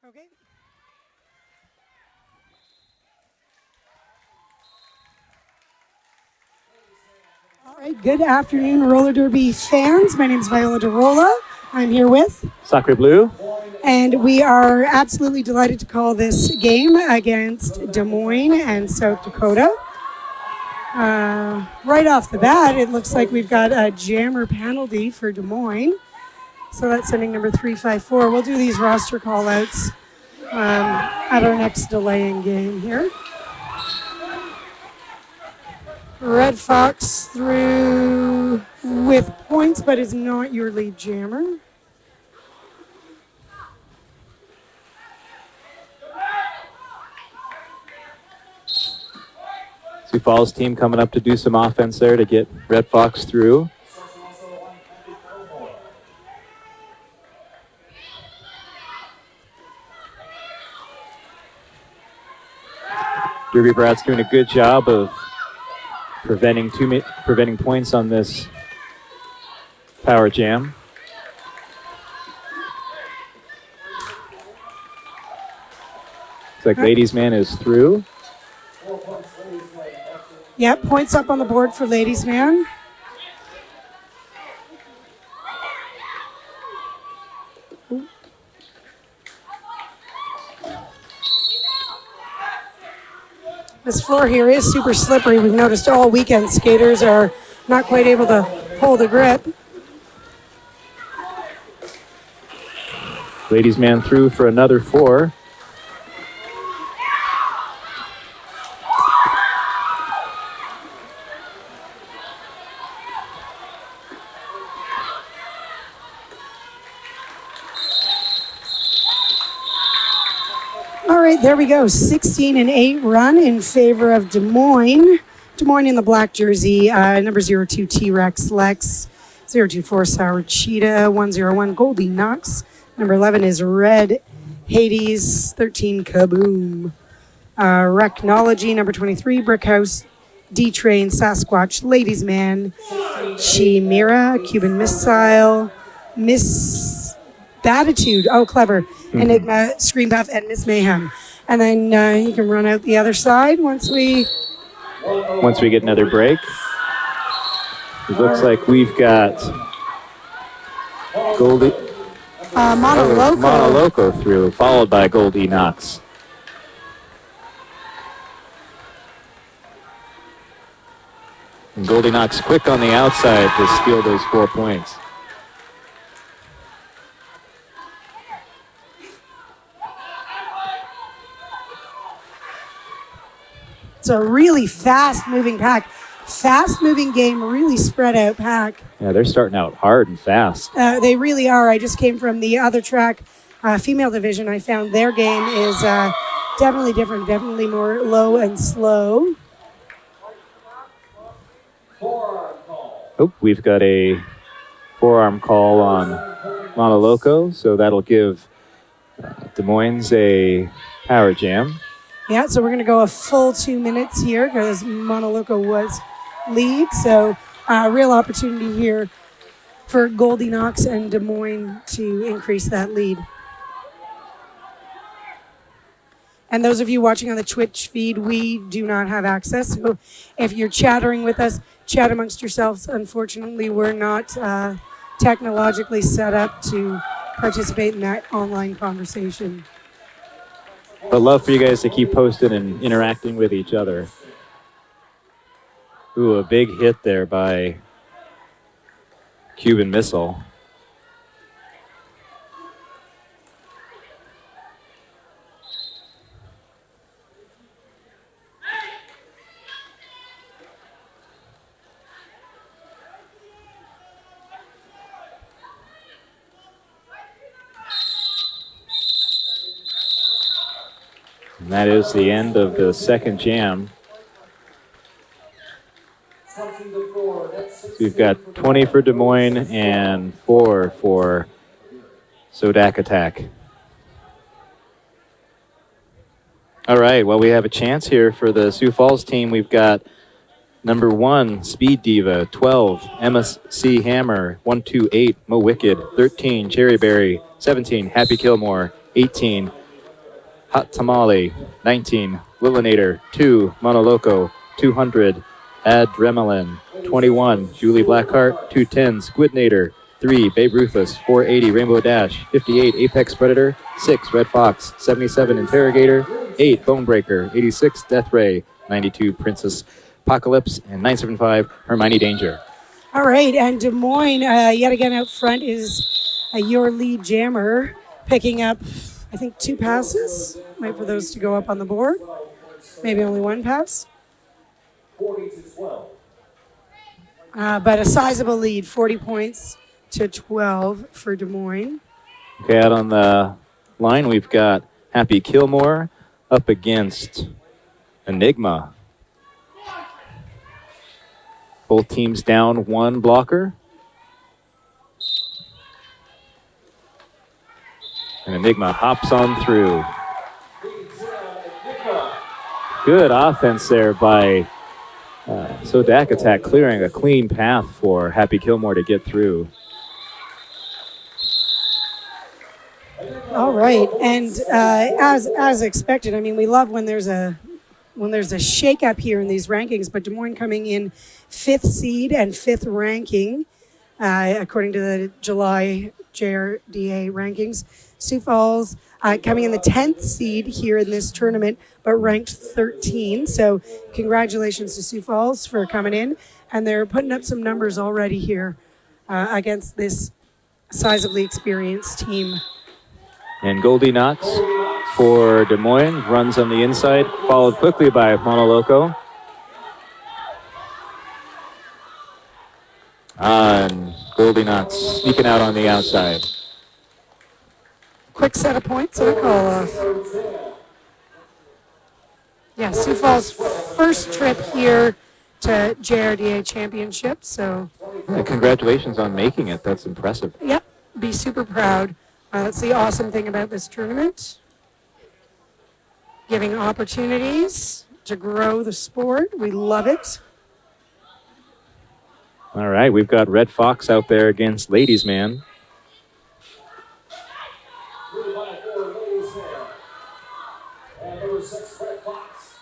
Okay. All right. Good afternoon, roller derby fans. My name is Viola DeRola. I'm here with Sacre Bleu. And we are absolutely delighted to call this game against Des Moines and South Dakota. Right off the bat, it looks like we've got a jammer penalty for Des Moines. So that's sending number 354. We'll do these roster call-outs at our next delaying game here. Red Fox through with points, but is not your lead jammer. Sioux Falls team coming up to do some offense there to get Red Fox through. Derby Brad's doing a good job of preventing points on this power jam. Looks like Ladies Man is through. Yep, points up on the board for Ladies Man. This floor here is super slippery. We've noticed all weekend skaters are not quite able to hold a grip. Ladies Man through for another 4. All right, there we go. 16-8 run in favor of Des Moines. Des Moines in the black jersey, number 02 T-Rex Lex, 024 Sour Cheetah, 101 Goldie Knox. Number 11 is Red Hades, 13 Kaboom. Rechnology, number 23 Brickhouse, D-Train, Sasquatch, Ladies Man, Chimera, Cuban Missile, Miss Batitude, oh clever, Enigma, Scream Puff, and Miss Mayhem. And then you can run out the other side once we get another break. It looks like we've got Goldie Monoloco through, followed by Goldie Knox. And Goldie Knox quick on the outside to steal those 4 points. It's a really fast-moving pack. Fast-moving game, really spread out pack. Yeah, they're starting out hard and fast. They really are. I just came from the other track, female division. I found their game is definitely different, definitely more low and slow. Oh, we've got a forearm call on Monoloco, so that'll give Des Moines a power jam. Yeah, so we're going to go a full 2 minutes here because Monoloco was lead. So real opportunity here for Goldie Knox and Des Moines to increase that lead. And those of you watching on the Twitch feed, we do not have access. So if you're chattering with us, chat amongst yourselves. Unfortunately, we're not technologically set up to participate in that online conversation. But love for you guys to keep posting and interacting with each other. Ooh, a big hit there by Cuban Missile. And that is the end of the second jam. So we've got 20 for Des Moines and 4 for SoDak Attack. All right, well, we have a chance here for the Sioux Falls team. We've got number 1, Speed Diva, 12, MSC Hammer, 128, Mo Wicked, 13, Cherry Berry, 17, Happy Kilmore, 18, Hot Tamale, 19. Lilinator, 2. Monoloco, 200. Adrenaline, 21. Julie Blackheart, 210. Squidnator, 3. Babe Ruthless, 480. Rainbow Dash, 58. Apex Predator, 6. Red Fox, 77. Interrogator, 8. Bonebreaker, 86. Death Ray, 92. Princess Apocalypse, and 975. Hermione Danger. All right, and Des Moines, yet again out front is your lead jammer, picking up, I think, 2 passes. Wait for those to go up on the board. Maybe only 1 pass. 40-12. But a sizable lead, 40 points to 12 for Des Moines. Okay, out on the line, we've got Happy Kilmore up against Enigma. Both teams down 1 blocker. And Enigma hops on through. Good offense there by SoDak attack, clearing a clean path for Happy Kilmore to get through. All right, and as expected, I mean, we love when there's a shakeup here in these rankings, but Des Moines coming in 5th seed and 5th ranking, according to the July JRDA rankings. Sioux Falls coming in the 10th seed here in this tournament, but ranked 13. So congratulations to Sioux Falls for coming in, and they're putting up some numbers already here against this sizably experienced team. And Goldie Knox for Des Moines runs on the inside, followed quickly by Monoloco. And Goldie Knox sneaking out on the outside. Quick set of points and a call off. Yeah, Sioux Falls' first trip here to JRDA Championship, so. Congratulations on making it. That's impressive. Yep, be super proud. That's the awesome thing about this tournament. Giving opportunities to grow the sport. We love it. All right, we've got Red Fox out there against Ladies Man. And number 6, Red Fox.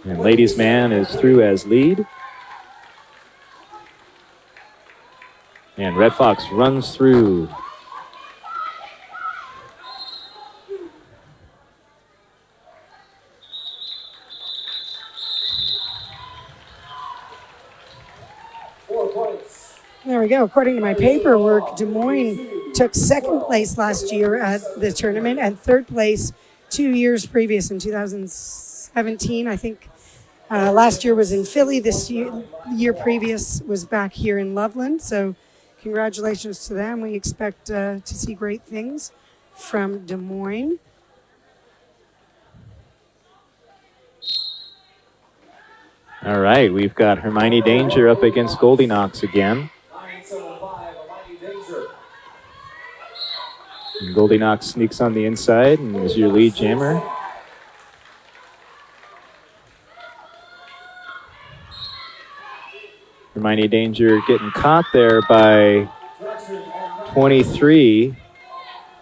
And Ladies Man is through as lead. And Red Fox runs through. There we go. According to my paperwork, Des Moines took 2nd place last year at the tournament and 3rd place 2 years previous in 2017. I think last year was in Philly. This year previous was back here in Loveland. So congratulations to them. We expect to see great things from Des Moines. All right, we've got Hermione Danger up against Goldie Knox again. 975, Hermione Danger. And Goldie Knox sneaks on the inside and is your lead jammer. Hermione Danger getting caught there by 23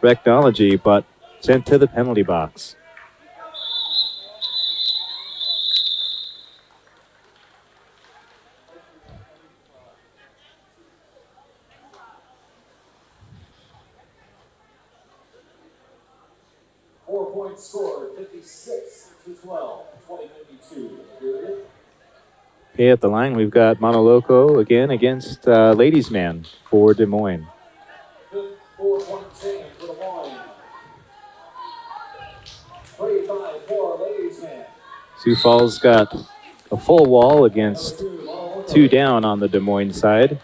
Recnology, but sent to the penalty box. Points scored, 56-12, 20-52. Okay, at the line, we've got Monoloco again against Ladies Man for Des Moines. 4-point change for Des Moines. 35 for Ladies Man. Sioux Falls got a full wall against 2 down on the Des Moines side.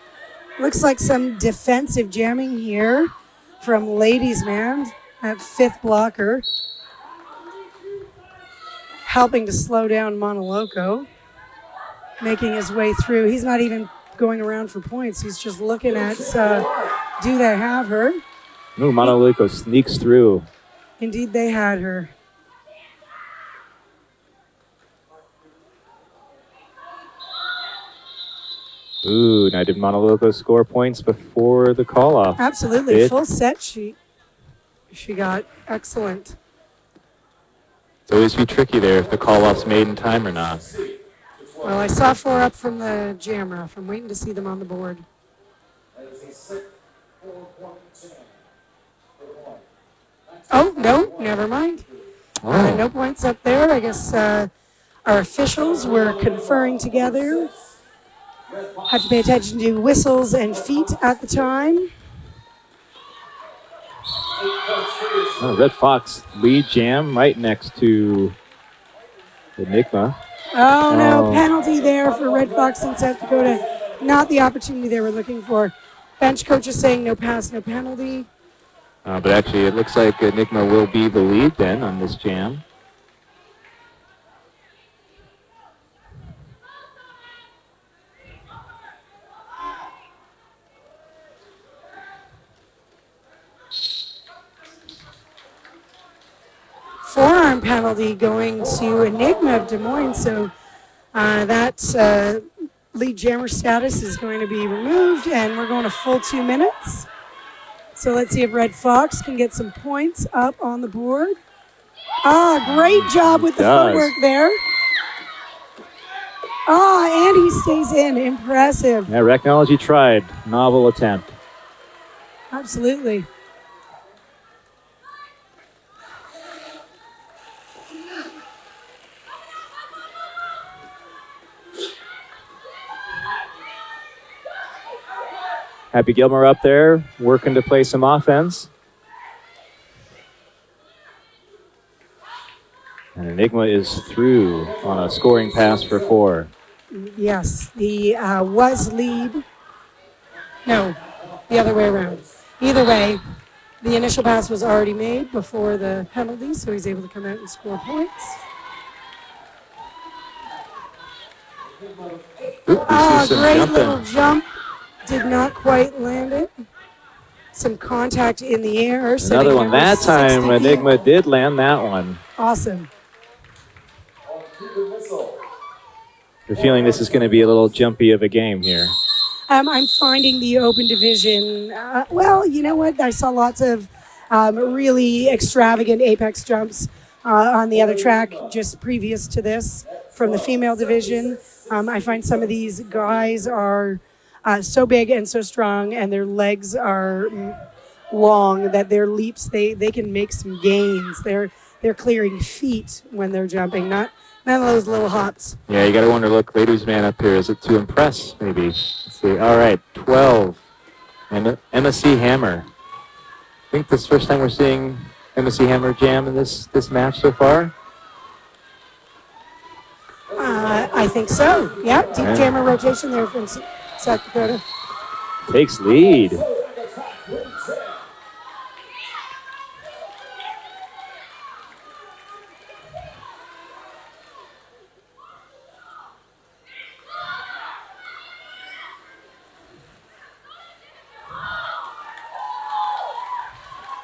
Looks like some defensive jamming here from Ladies Man at 5th blocker. Helping to slow down Monoloco, making his way through. He's not even going around for points. He's just looking at, do they have her? Ooh, Monoloco sneaks through. Indeed, they had her. Ooh, now did Monoloco score points before the call-off? Absolutely, full set sheet. she got. Excellent. It's always be tricky there if the call-off's made in time or not. Well, I saw 4 up from the jammer. I'm waiting to see them on the board. That is a sick 4.10. Oh, no, never mind. Oh. No points up there. I guess our officials were conferring together. Have to pay attention to whistles and feet at the time. Oh, Red Fox lead jam right next to Enigma. Oh, no, Oh. penalty there for Red Fox in South Dakota. Not the opportunity they were looking for. Bench coach is saying no pass, no penalty. But actually, it looks like Enigma will be the lead then on this jam. Forearm penalty going to Enigma of Des Moines, so that lead jammer status is going to be removed, and we're going a full 2 minutes. So let's see if Red Fox can get some points up on the board. Great job with the footwork there. And he stays in. Impressive. Yeah, Rechnology tried. Novel attempt. Absolutely. Happy Gilmore up there, working to play some offense. And Enigma is through on a scoring pass for 4. Yes, the was lead. No, the other way around. Either way, the initial pass was already made before the penalty, so he's able to come out and score points. Great little jump. Did not quite land it. Some contact in the air. Another one. That time, Enigma did land that one. Awesome. The feeling this is going to be a little jumpy of a game here. I'm finding the open division, well, you know what? I saw lots of really extravagant apex jumps on the other track just previous to this from the female division. I find some of these guys are so big and so strong, and their legs are long that their leaps, they can make some gains. They're clearing feet when they're jumping, not none of those little hops. Yeah, you got to wonder, look, ladies' man up here, is it to impress, maybe? Let's see. All right, 12. And MSC Hammer. I think this is the first time we're seeing MSC Hammer jam in this match so far. I think so. Yeah, deep jammer rotation there from South Dakota. Takes lead.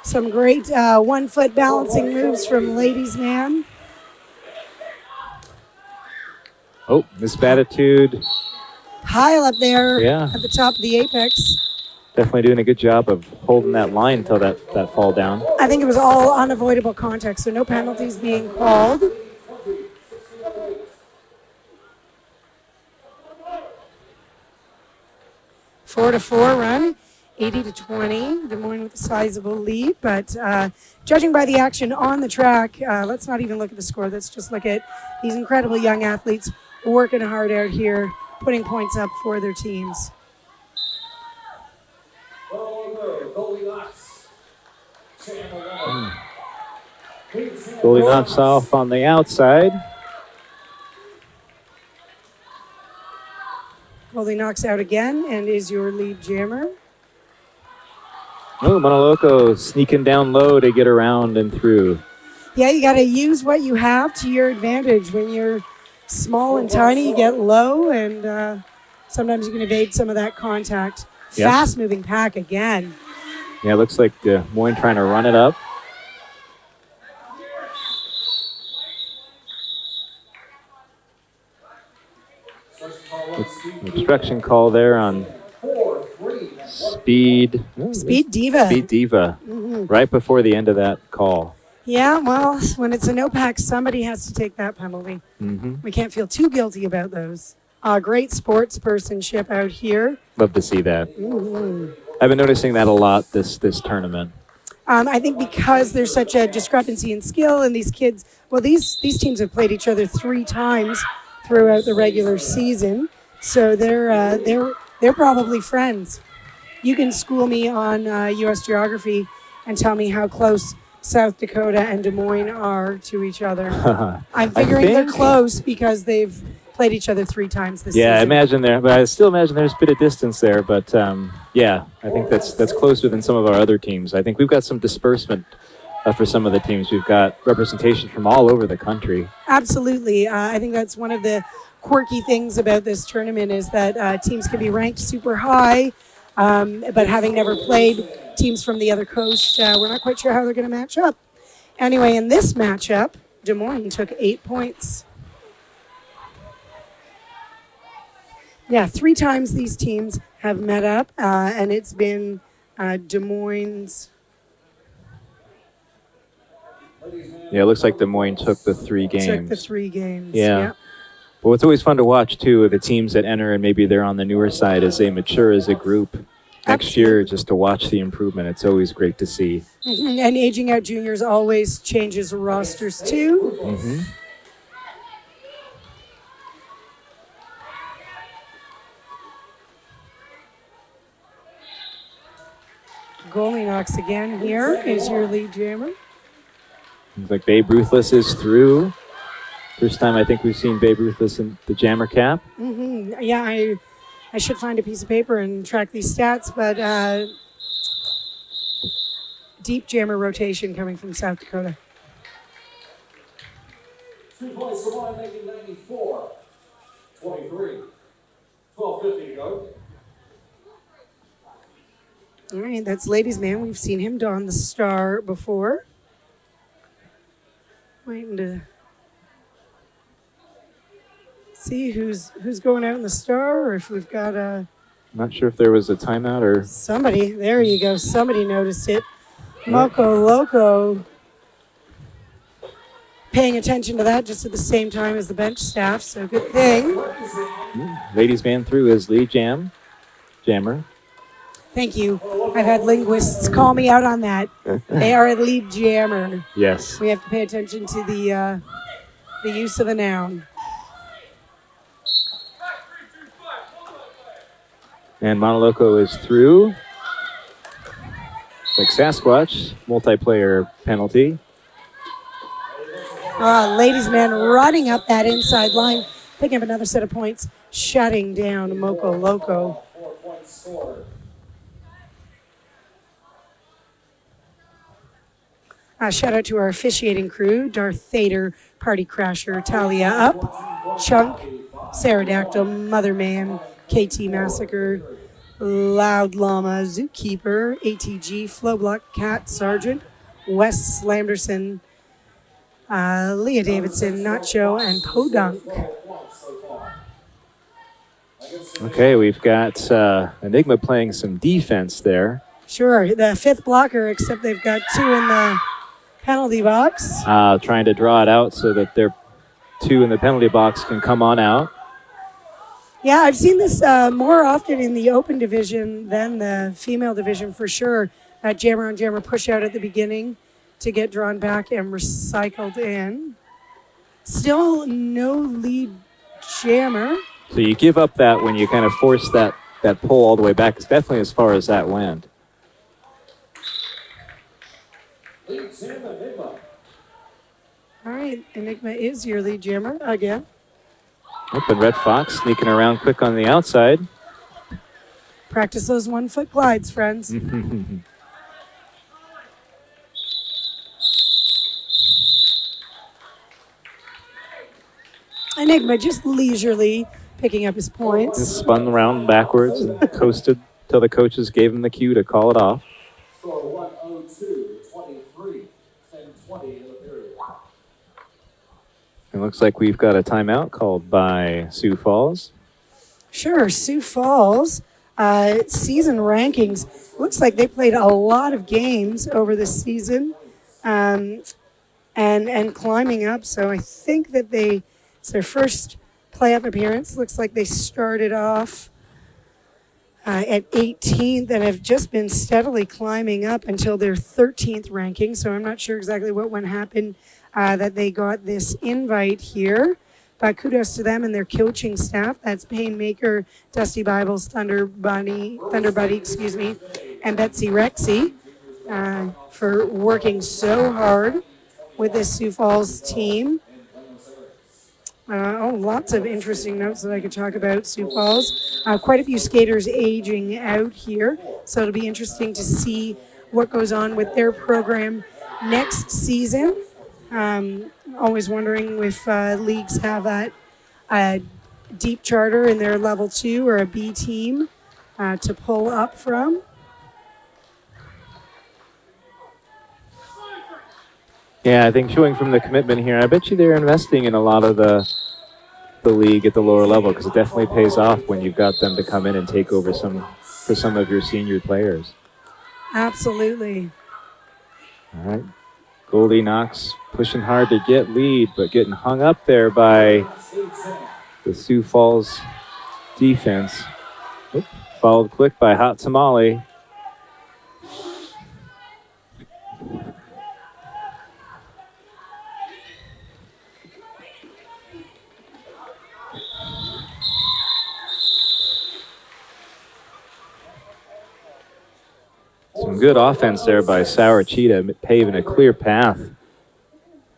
Some great 1 foot balancing moves from ladies' man. Oh, misbatitude. High up there Yeah. at the top of the apex. Definitely doing a good job of holding that line until that fall down. I think it was all unavoidable contact, so no penalties being called. Four to 4 run, 80-20. Des Moines with a sizable lead, but judging by the action on the track, let's not even look at the score. Let's just look at these incredible young athletes working hard out here, putting points up for their teams. Goalie knocks off on the outside. Goalie knocks out again and is your lead jammer. Oh, Monoloco sneaking down low to get around and through. Yeah, you got to use what you have to your advantage. When you're small and tiny, you get low, and sometimes you can evade some of that contact. Yes. Fast-moving pack again. Yeah, looks like Moines trying to run it up. Obstruction call there on Speed Diva. Speed Diva. Right before the end of that call. Yeah, well, when it's a no-pack, somebody has to take that penalty. We can't feel too guilty about those. Great sports personship out here. Love to see that. I've been noticing that a lot this tournament. I think because there's such a discrepancy in skill, and these kids, well, these teams have played each other 3 times throughout the regular season, so they're probably friends. You can school me on U.S. geography and tell me how close South Dakota and Des Moines are to each other. I'm figuring they're close because they've played each other 3 times this season. Yeah, I imagine but I still imagine there's a bit of distance there. But yeah, I think that's closer than some of our other teams. I think we've got some disbursement for some of the teams. We've got representation from all over the country. Absolutely. I think that's one of the quirky things about this tournament is that teams can be ranked super high, but having never played teams from the other coast, we're not quite sure how they're going to match up. Anyway, in this matchup, Des Moines took 8 points. Yeah, 3 times these teams have met up, and it's been Des Moines. Yeah, it looks like Des Moines took the 3 games. Took the 3 games. Yeah. Yep. But what's always fun to watch, too, are the teams that enter, and maybe they're on the newer side as they mature as a group. Next year, just to watch the improvement, it's always great to see. And aging out juniors always changes rosters, too. Goalie knocks again here is your lead jammer. Looks like Babe Ruthless is through. First time I think we've seen Babe Ruthless in the jammer cap. Yeah, I should find a piece of paper and track these stats, but deep jammer rotation coming from South Dakota. 2 points for Moines, 1994. 23. 12:50 to go. All right, that's ladies' man. We've seen him don the star before. Waiting to see who's going out in the star, or if we've got a. Not sure if there was a timeout or. Somebody, there you go. Somebody noticed it. Moco Loco paying attention to that just at the same time as the bench staff, so good thing. Ladies' man through his lead jammer. Thank you. I've had linguists call me out on that. They are a lead jammer. Yes. We have to pay attention to the use of the noun. And Monoloco is through. It's like Sasquatch, multiplayer penalty. Ladies' man running up that inside line, picking up another set of points, shutting down Moco Loco. 4 points scored. Shout out to our officiating crew, Darth Thader, Party Crasher, Talia Up, Chunk, Pterodactyl, Motherman, KT Massacre, Loud Llama, Zookeeper, ATG, Flowblock, Cat, Sergeant, Wes Slamderson, Leah Davidson, Nacho, and Podunk. 12 points so far. Okay, we've got Enigma playing some defense there. Sure, the 5th blocker, except they've got 2 in the penalty box. Trying to draw it out so that their 2 in the penalty box can come on out. Yeah, I've seen this more often in the open division than the female division for sure. Jammer on jammer push out at the beginning to get drawn back and recycled in. Still no lead jammer. So you give up that when you kind of force that pull all the way back. It's definitely as far as that went. Leads him, Enigma. All right, Enigma is your lead jammer again. Open Red Fox sneaking around quick on the outside. Practice those 1-foot glides, friends. Enigma just leisurely picking up his points. Just spun around backwards and coasted till the coaches gave him the cue to call it off. Score 102-23. 10-20 in the period. It looks like we've got a timeout called by Sioux Falls. Sure, Sioux Falls season rankings. Looks like they played a lot of games over the season, and climbing up. So I think that it's their first playoff appearance. Looks like they started off at 18th and have just been steadily climbing up until their 13th ranking. So I'm not sure exactly what happened that they got this invite here. But kudos to them and their coaching staff. That's Payne Maker, Dusty Bibles, Thunder Buddy, and Betsy Rexy for working so hard with this Sioux Falls team. Lots of interesting notes that I could talk about. Sioux Falls, quite a few skaters aging out here, so it'll be interesting to see what goes on with their program next season. Always wondering if leagues have a deep charter in their level 2 or a B team to pull up from. Yeah, I think showing from the commitment here, I bet you they're investing in a lot of the league at the lower level, because it definitely pays off when you've got them to come in and take over for some of your senior players. Absolutely. All right. Goldie Knox pushing hard to get lead, but getting hung up there by the Sioux Falls defense. Oop, followed quick by Hot Tamale. Some good offense there by Sour Cheetah, paving a clear path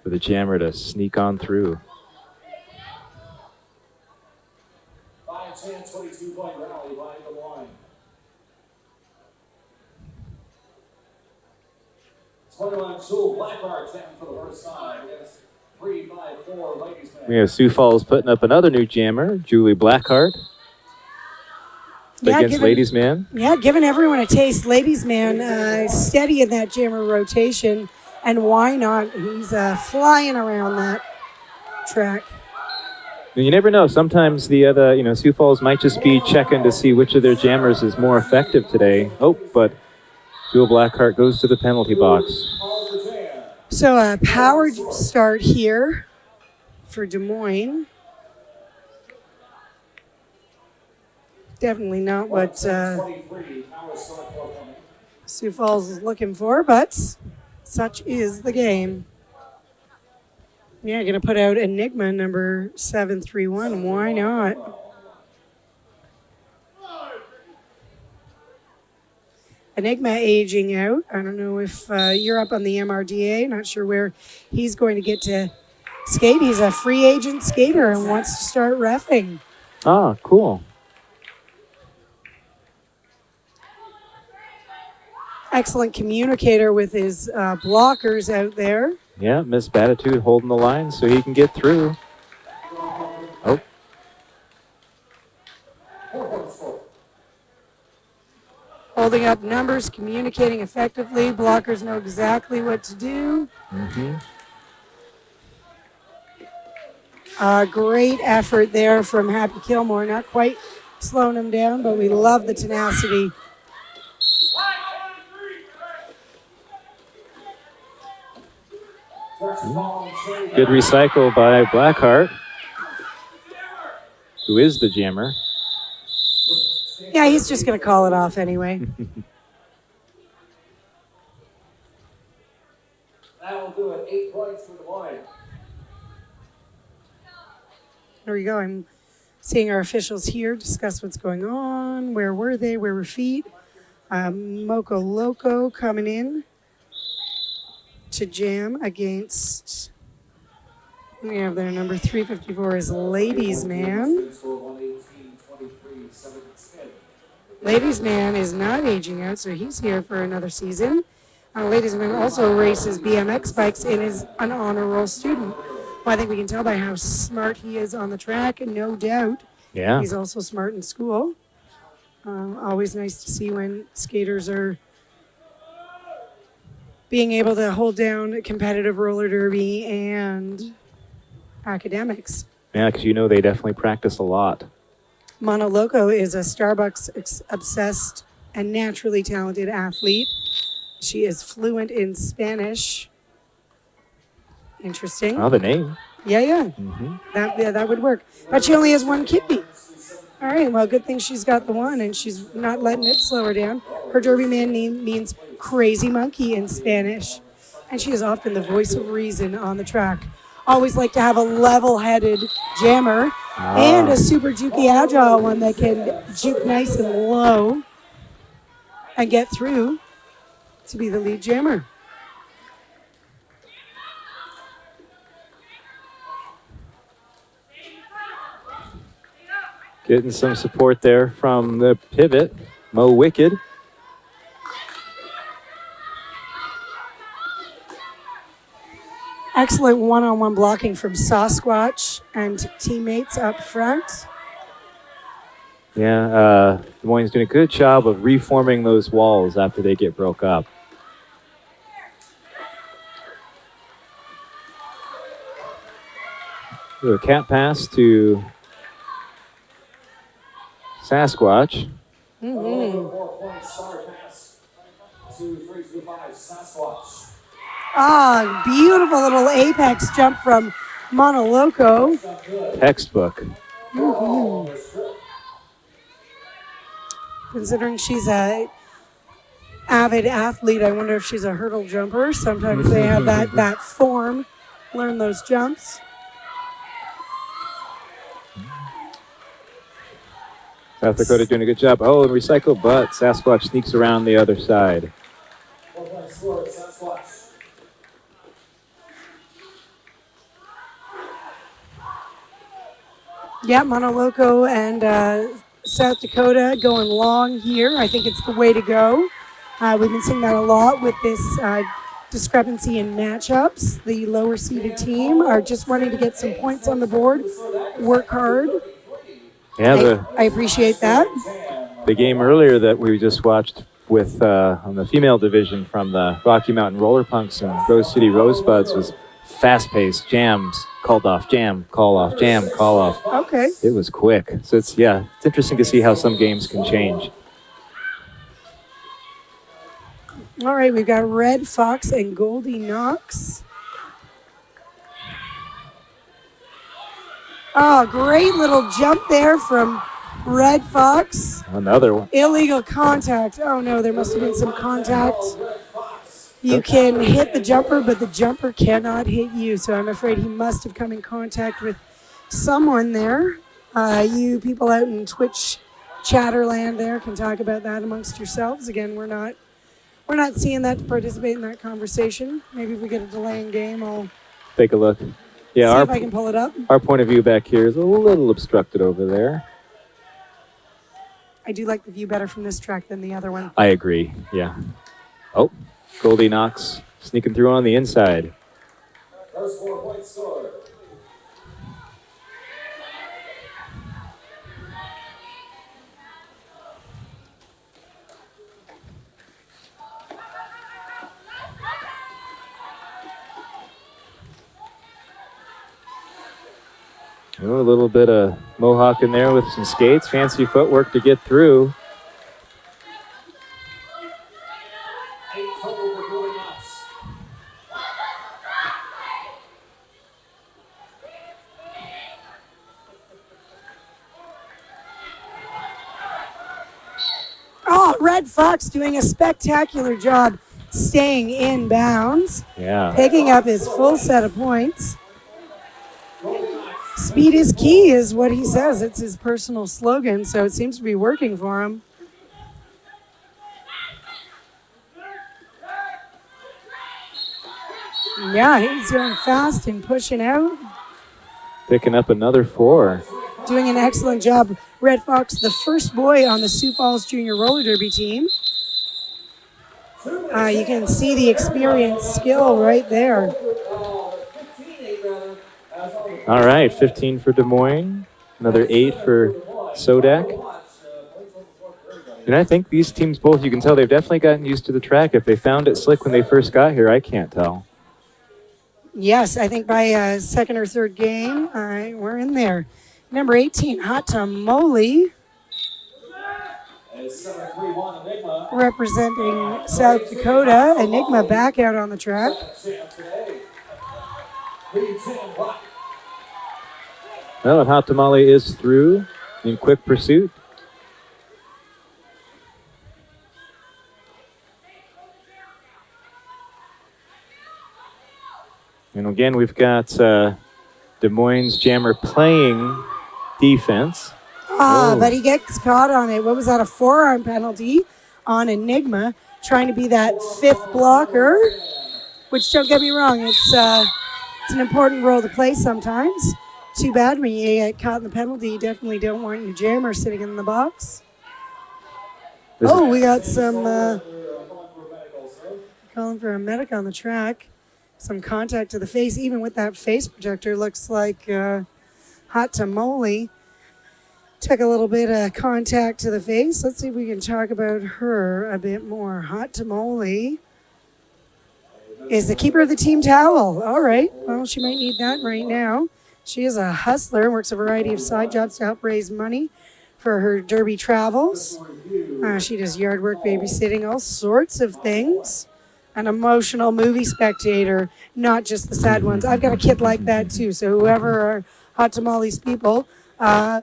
for the jammer to sneak on through. 5-10, 22-point rally by the line. 21 Jewel Blackheart chatting for the first time against 3-5-4 Ladies Man. We have Sioux Falls putting up another new jammer, Julie Blackheart. Against Ladies Man. Yeah, giving everyone a taste. Ladies Man steady in that jammer rotation, and why not? He's flying around that track. You never know. Sometimes the other, Sioux Falls might just be checking to see which of their jammers is more effective today. Oh, but Jewel Blackheart goes to the penalty box. So a powered start here for Des Moines. Definitely not what Sioux Falls is looking for, but such is the game. Yeah, going to put out Enigma number 731. Why not? Enigma aging out. I don't know if you're up on the MRDA. Not sure where he's going to get to skate. He's a free agent skater and wants to start reffing. Ah, cool. Excellent communicator with his blockers out there. Yeah, Miss Batitude holding the line so he can get through. Oh. Holding up numbers, communicating effectively. Blockers know exactly what to do. Mm-hmm. Great effort there from Happy Kilmore. Not quite slowing him down, but we love the tenacity. Good recycle by Blackheart, who is the jammer. Yeah, he's just going to call it off anyway. That will do it. 8 points for Des Moines. There we go. I'm seeing our officials here discuss what's going on. Where were they? Where were feet? Moco Loco coming in to jam against, we have their number 354 is Ladies Man. Ladies Man is not aging out, so he's here for another season. Ladies Man also races BMX bikes and is an honor roll student. Well, I think we can tell by how smart he is on the track, and no doubt. Yeah. He's also smart in school. Always nice to see when skaters are being able to hold down competitive roller derby and academics. Yeah, because they definitely practice a lot. Monoloco is a Starbucks obsessed and naturally talented athlete. She is fluent in Spanish. Interesting. Oh, the name. Yeah. Mm-hmm. That would work. But she only has one kidney. All right, well, good thing she's got the one, and she's not letting it slow her down. Her Derby man name means crazy monkey in Spanish, and she is often the voice of reason on the track. Always like to have a level-headed jammer and a super jukey agile one that can juke nice and low and get through to be the lead jammer. Getting some support there from the pivot, Mo Wicked. Excellent one-on-one blocking from Sasquatch and teammates up front. Yeah, Des Moines doing a good job of reforming those walls after they get broke up. A cat pass to Sasquatch. Mm-hmm. 4 points start pass to 325 Sasquatch. Ah, beautiful little apex jump from Monoloco. Textbook. Mm-hmm. Considering she's a avid athlete, I wonder if she's a hurdle jumper. Sometimes they have that form, learn those jumps. South Dakota doing a good job. Oh, and recycle, but Sasquatch sneaks around the other side. 4 points scored Sasquatch. Yeah, Monoloco and South Dakota going long here. I think it's the way to go. We've been seeing that a lot with this discrepancy in matchups. The lower seeded team are just wanting to get some points on the board, work hard. Yeah, I appreciate that. the game earlier that we just watched with on the female division from the Rocky Mountain Roller Punks and Rose City Rosebuds was fast-paced jams, called off, jam, call off, jam, call off. Okay. It was quick. So it's interesting to see how some games can change. All right, we've got Red Fox and Goldie Knox. Oh, great little jump there from Red Fox. Another one. Illegal contact. Oh no, there must have been some contact. You can hit the jumper, but the jumper cannot hit you. So I'm afraid he must have come in contact with someone there. You people out in Twitch chatterland there can talk about that amongst yourselves. Again, we're not seeing that to participate in that conversation. Maybe if we get a delay in game, I'll Take a look. Yeah, see if I can pull it up. our point of view back here is a little obstructed over there. I do like the view better from this track than the other one. I agree, yeah. Oh, Goldie Knox sneaking through on the inside. First 4 points scored. Oh, a little bit of mohawk in there with some skates. Fancy footwork to get through. 8 total for Goldie Knox. Oh, Red Fox doing a spectacular job staying in bounds, Yeah. picking up his full set of points. Speed is key is what he says. It's his personal slogan, so it seems to be working for him. Yeah, he's going fast and pushing out. Picking up another 4. Doing an excellent job. Red Fox, the first boy on the Sioux Falls Junior Roller Derby team. You can see the experience, skill right there. 15-8 rather. All right, 15 for Des Moines. Another 8 for SoDak. And I think these teams both, you can tell they've definitely gotten used to the track. If they found it slick when they first got here, I can't tell. Yes, I think by second or third game, we're in there. Number 18, Hot Tamale, As 7-3-1 Enigma. representing South Dakota. Enigma back out on the track. Second champ today. Leads in by Well, and Hot Tamale is through in quick pursuit. And again, we've got Des Moines Jammer playing defense. But he gets caught on it. What was that, a forearm penalty on Enigma, trying to be that fifth blocker, which, don't get me wrong, it's an important role to play sometimes. Too bad when you get caught in the penalty, you definitely don't want your jammer sitting in the box. We got some calling for a medic on the track. Some contact to the face, even with that face protector. Looks like Hot Tamale took a little bit of contact to the face. Let's see if we can talk about her a bit more. Hot Tamale is the keeper of the team towel. All right. Well, she might need that right now. She is a hustler, works a variety of side jobs to help raise money for her derby travels. She does yard work, babysitting, all sorts of things. An emotional movie spectator, not just the sad ones. I've got a kid like that too. So whoever are Hot Tamale's people, my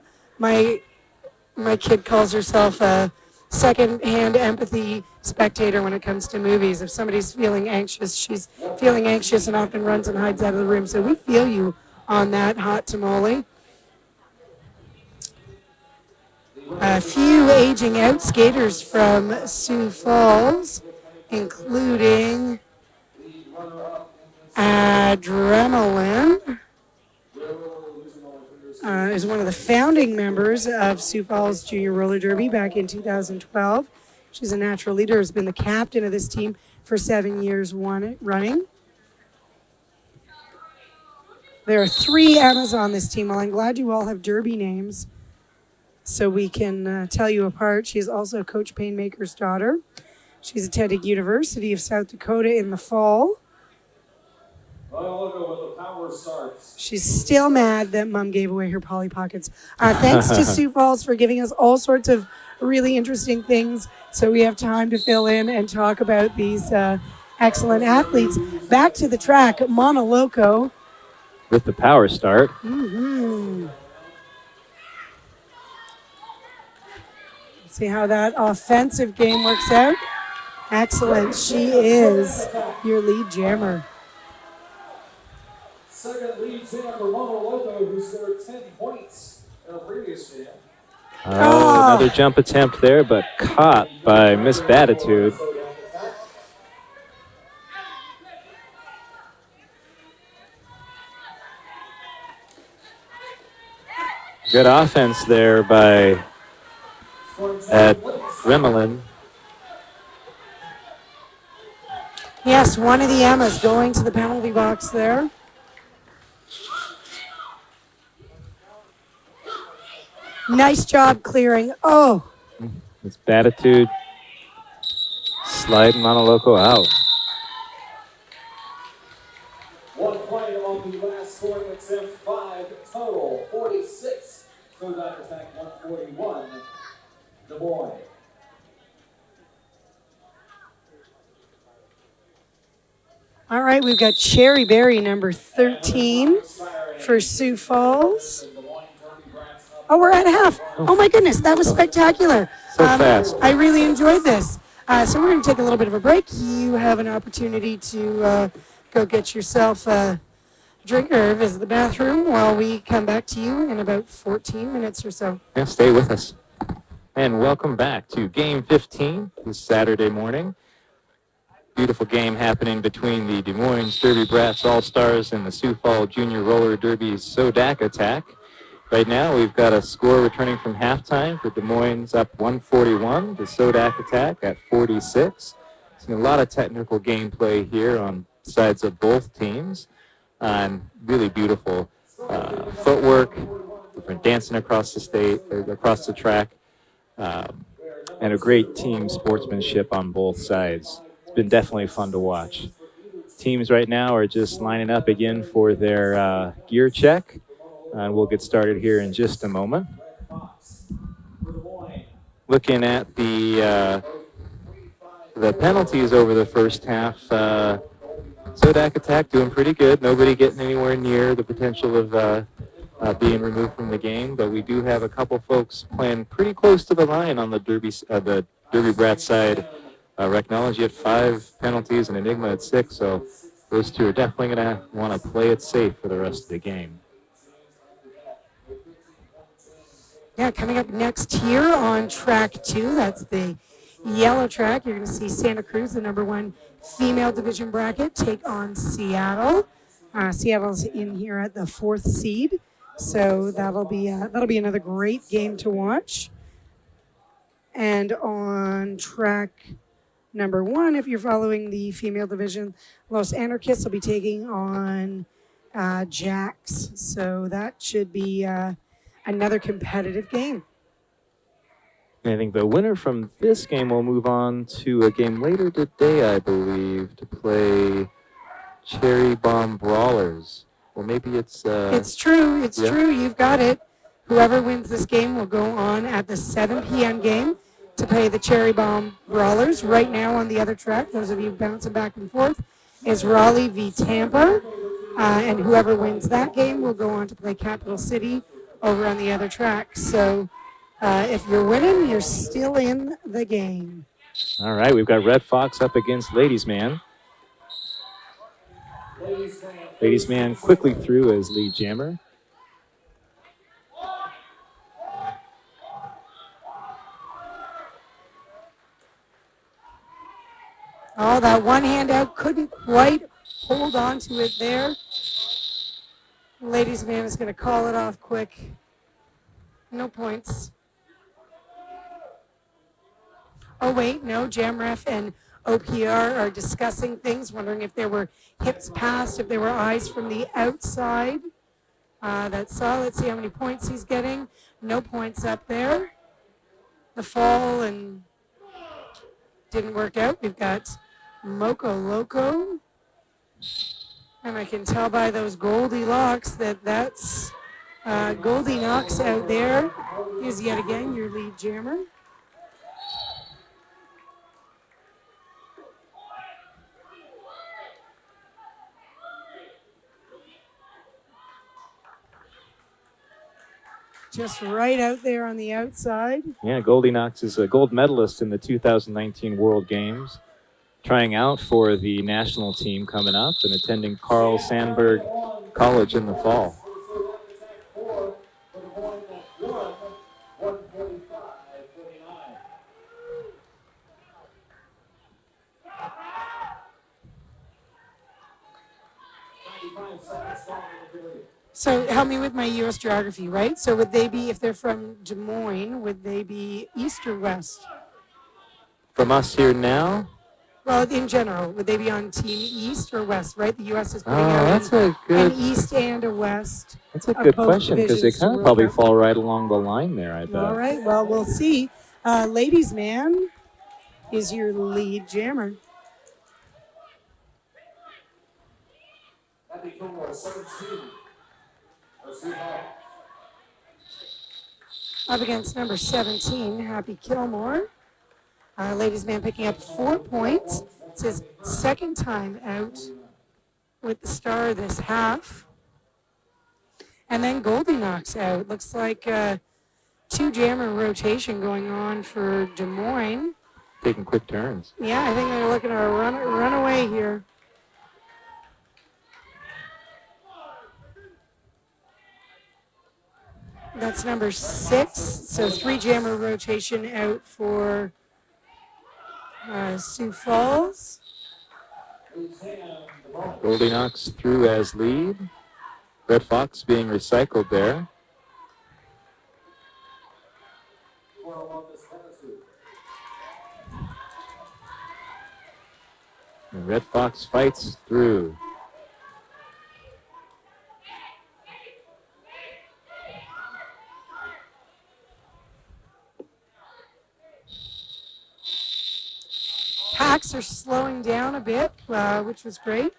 kid calls herself a second-hand empathy spectator when it comes to movies. If somebody's feeling anxious, she's feeling anxious and often runs and hides out of the room. So we feel you on that, Hot Tamale. A few aging out skaters from Sioux Falls, including Adrenaline, is one of the founding members of Sioux Falls Junior Roller Derby back in 2012. She's a natural leader, has been the captain of this team for 7 years running. There are 3 Emmas on this team. Well, I'm glad you all have derby names so we can tell you apart. She is also Coach Painmaker's daughter. She's attended University of South Dakota in the fall. She's still mad that Mom gave away her Polly Pockets. Thanks to Sioux Falls for giving us all sorts of really interesting things so we have time to fill in and talk about these excellent athletes. Back to the track, Monoloco. With the power start. See how that offensive game works out. Excellent. She is your lead jammer. second lead jam for Monoloco, who scored 10 points in a previous jam. Another jump attempt there, but caught by Miss Batitude. Good offense there by Adrenaline. Yes, one of the Emmas going to the penalty box there. Nice job clearing. It's Batitude sliding Monoloco out. 1 play on the last scoring attempt, 5 total, 46. SoDak attack 141. Des Moines. All right, we've got Cherry Berry, number 13 for Sioux Falls. We're at half. Oh my goodness, that was spectacular. So fast. I really enjoyed this. So we're going to take a little bit of a break. You have an opportunity to go get yourself a drink or visit the bathroom while we come back to you in about 14 minutes or so. Yeah, stay with us. And welcome back to Game 15 this Saturday morning. Beautiful game happening between the Des Moines Derby Brats All-Stars and the Sioux Falls Junior Roller Derby's SoDak attack. Right now, we've got a score returning from halftime for Des Moines up 141, the SoDak attack at 46. Seen a lot of technical gameplay here on sides of both teams. And really beautiful footwork, different dancing across the state, or across the track, and a great team sportsmanship on both sides. It's been definitely fun to watch. Teams right now are just lining up again for their gear check. And we'll get started here in just a moment. Red Fox for Des Moines. Looking at the penalties over the first half, SoDak attack doing pretty good. Nobody getting anywhere near the potential of being removed from the game, but we do have a couple folks playing pretty close to the line on the Derby Brat side. Technology at 5 penalties and Enigma at 6, so those two are definitely going to want to play it safe for the rest of the game. Yeah, coming up next here on track 2, that's the yellow track. You're going to see Santa Cruz, the number 1 female division bracket, take on Seattle. Seattle's in here at the 4th seed, so that'll be another great game to watch. And on track number 1, if you're following the female division, Los Anarchists will be taking on Jax. So that should be another competitive game. And I think the winner from this game will move on to a game later today, I believe, to play Cherry Bomb Brawlers. Or maybe it's... It's true. It's true. You've got it. Whoever wins this game will go on at the 7 p.m. game to play the Cherry Bomb Brawlers. Right now on the other track, those of you bouncing back and forth, is Raleigh v. Tampa. And whoever wins that game will go on to play Capital City over on the other track. So if you're winning, you're still in the game. All right, we've got Red Fox up against Ladies Man. Ladies Man quickly through as lead jammer. Oh, that one hand out couldn't quite hold on to it there. Ladies Man is going to call it off quick. No points. Oh, wait, no. Jamref and OPR are discussing things, wondering if there were hips passed, if there were eyes from the outside. That's all. Let's see how many points he's getting. No points up there. The fall and didn't work out. We've got Moco Loco. And I can tell by those Goldilocks that that's Goldie Knox out there. Is yet again your lead jammer. Just right out there on the outside. Yeah, Goldie Knox is a gold medalist in the 2019 World Games, trying out for the national team coming up and attending Carl Sandburg College in the fall. So help me with my U.S. geography, right? So would they be, if they're from Des Moines, would they be east or west? From us here now? Well, in general, would they be on team east or west, right? The U.S. is putting out that's a good, an east and a west. That's a good question, because they kind of probably fall right along the line there, I bet. All right, well, we'll see. Ladies Man is your lead jammer. Happy Gilmore, 17. Up against number 17, Happy Kilmore. Ladies Man picking up 4 points. It's his second time out with the star this half. And then Goldie Knox out. Looks like 2 jammer rotation going on for Des Moines. Taking quick turns. Yeah, I think they're looking at a runaway here. That's number 6. So 3 jammer rotation out for Sioux Falls. Goldie Knox through as lead. Red Fox being recycled there. And Red Fox fights through. Packs are slowing down a bit, which was great.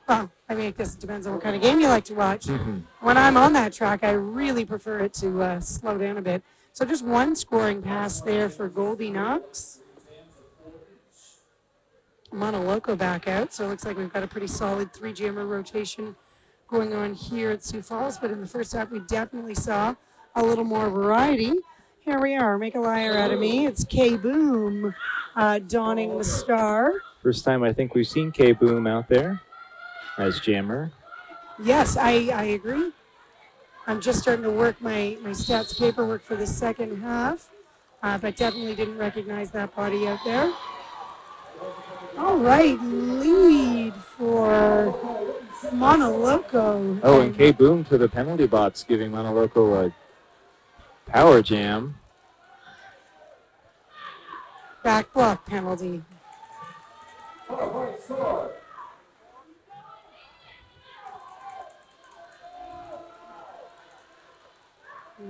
Well, I mean, I guess it depends on what kind of game you like to watch. Mhm. When I'm on that track, I really prefer it to slow down a bit. So just one scoring pass there for Goldie Knox. Monoloco back out, so it looks like we've got a pretty solid three-jammer rotation going on here at Sioux Falls, but in the first half we definitely saw a little more variety. Here we are, make a liar out of me. It's K-Boom donning the star. First time I think we've seen K-Boom out there as jammer. Yes, I agree. I'm just starting to work my stats paperwork for the second half, but definitely didn't recognize that body out there. All right, lead for Monoloco. Oh, and K-Boom to the penalty box, giving Monoloco a power jam. Back block penalty. All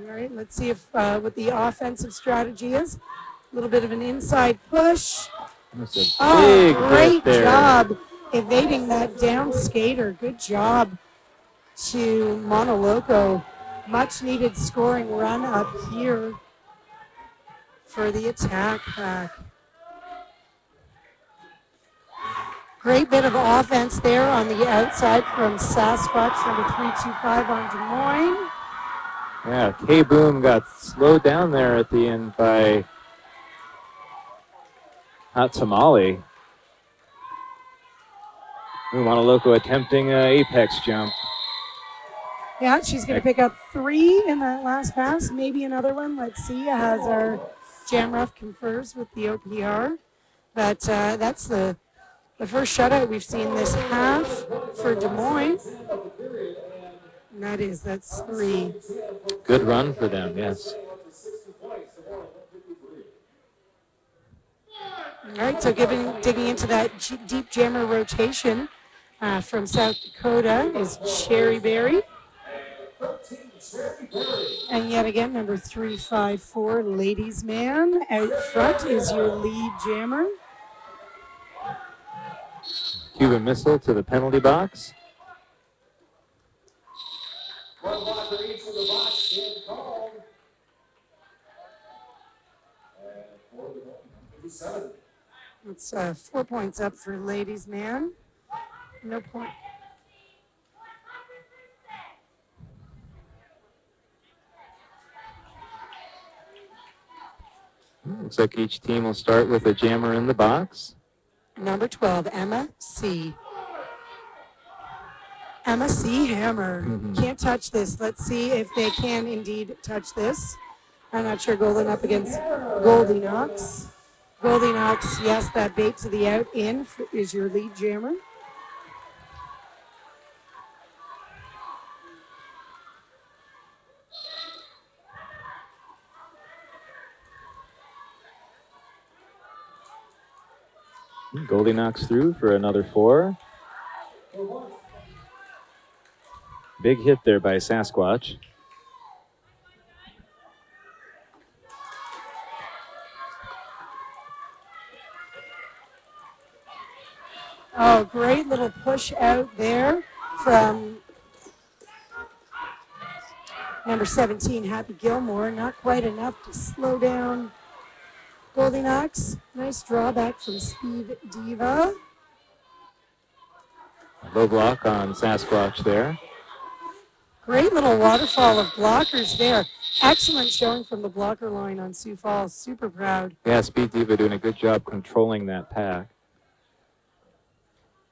right, let's see if what the offensive strategy is. A little bit of an inside push. That's a big Great hit there. job evading that down skater. Good job to Monoloco. Much needed scoring run up here for the attack pack. Great bit of offense there on the outside from Sasquatch, number 325 on Des Moines. Yeah, K-Boom got slowed down there at the end by Hot Tamale. Monoloco attempting an apex jump. Yeah, she's going to pick up 3 in that last pass, maybe another one. Let's see as our Jamrough confers with the OPR. But that's the first shutout we've seen this half for Des Moines. And that's 3. Good run for them, yes. All right, so digging into that deep jammer rotation from South Dakota is Cherry Berry. And yet again, number 354, Ladies Man. Out front is your lead jammer. Cuban missile to the penalty box. One blocker each of the box in called. And for the goal, 57. It's 4 points up for Ladies Man. No point. Looks like each team will start with a jammer in the box. Number 12, Emma C. Emma C. Hammer. Can't touch this. Let's see if they can indeed touch this. I'm not sure. Golden up against Goldie Knox. Goldie Knox, yes, that bait to the out in is your lead jammer. Goldie knocks through for another 4. Big hit there by Sasquatch. Oh, great little push out there from number 17, Happy Gilmore. Not quite enough to slow down Goldie Knox. Nice drawback from Speed Diva. Low block on Sasquatch there. Great little waterfall of blockers there. Excellent showing from the blocker line on Sioux Falls. Super proud. Yeah, Speed Diva doing a good job controlling that pack.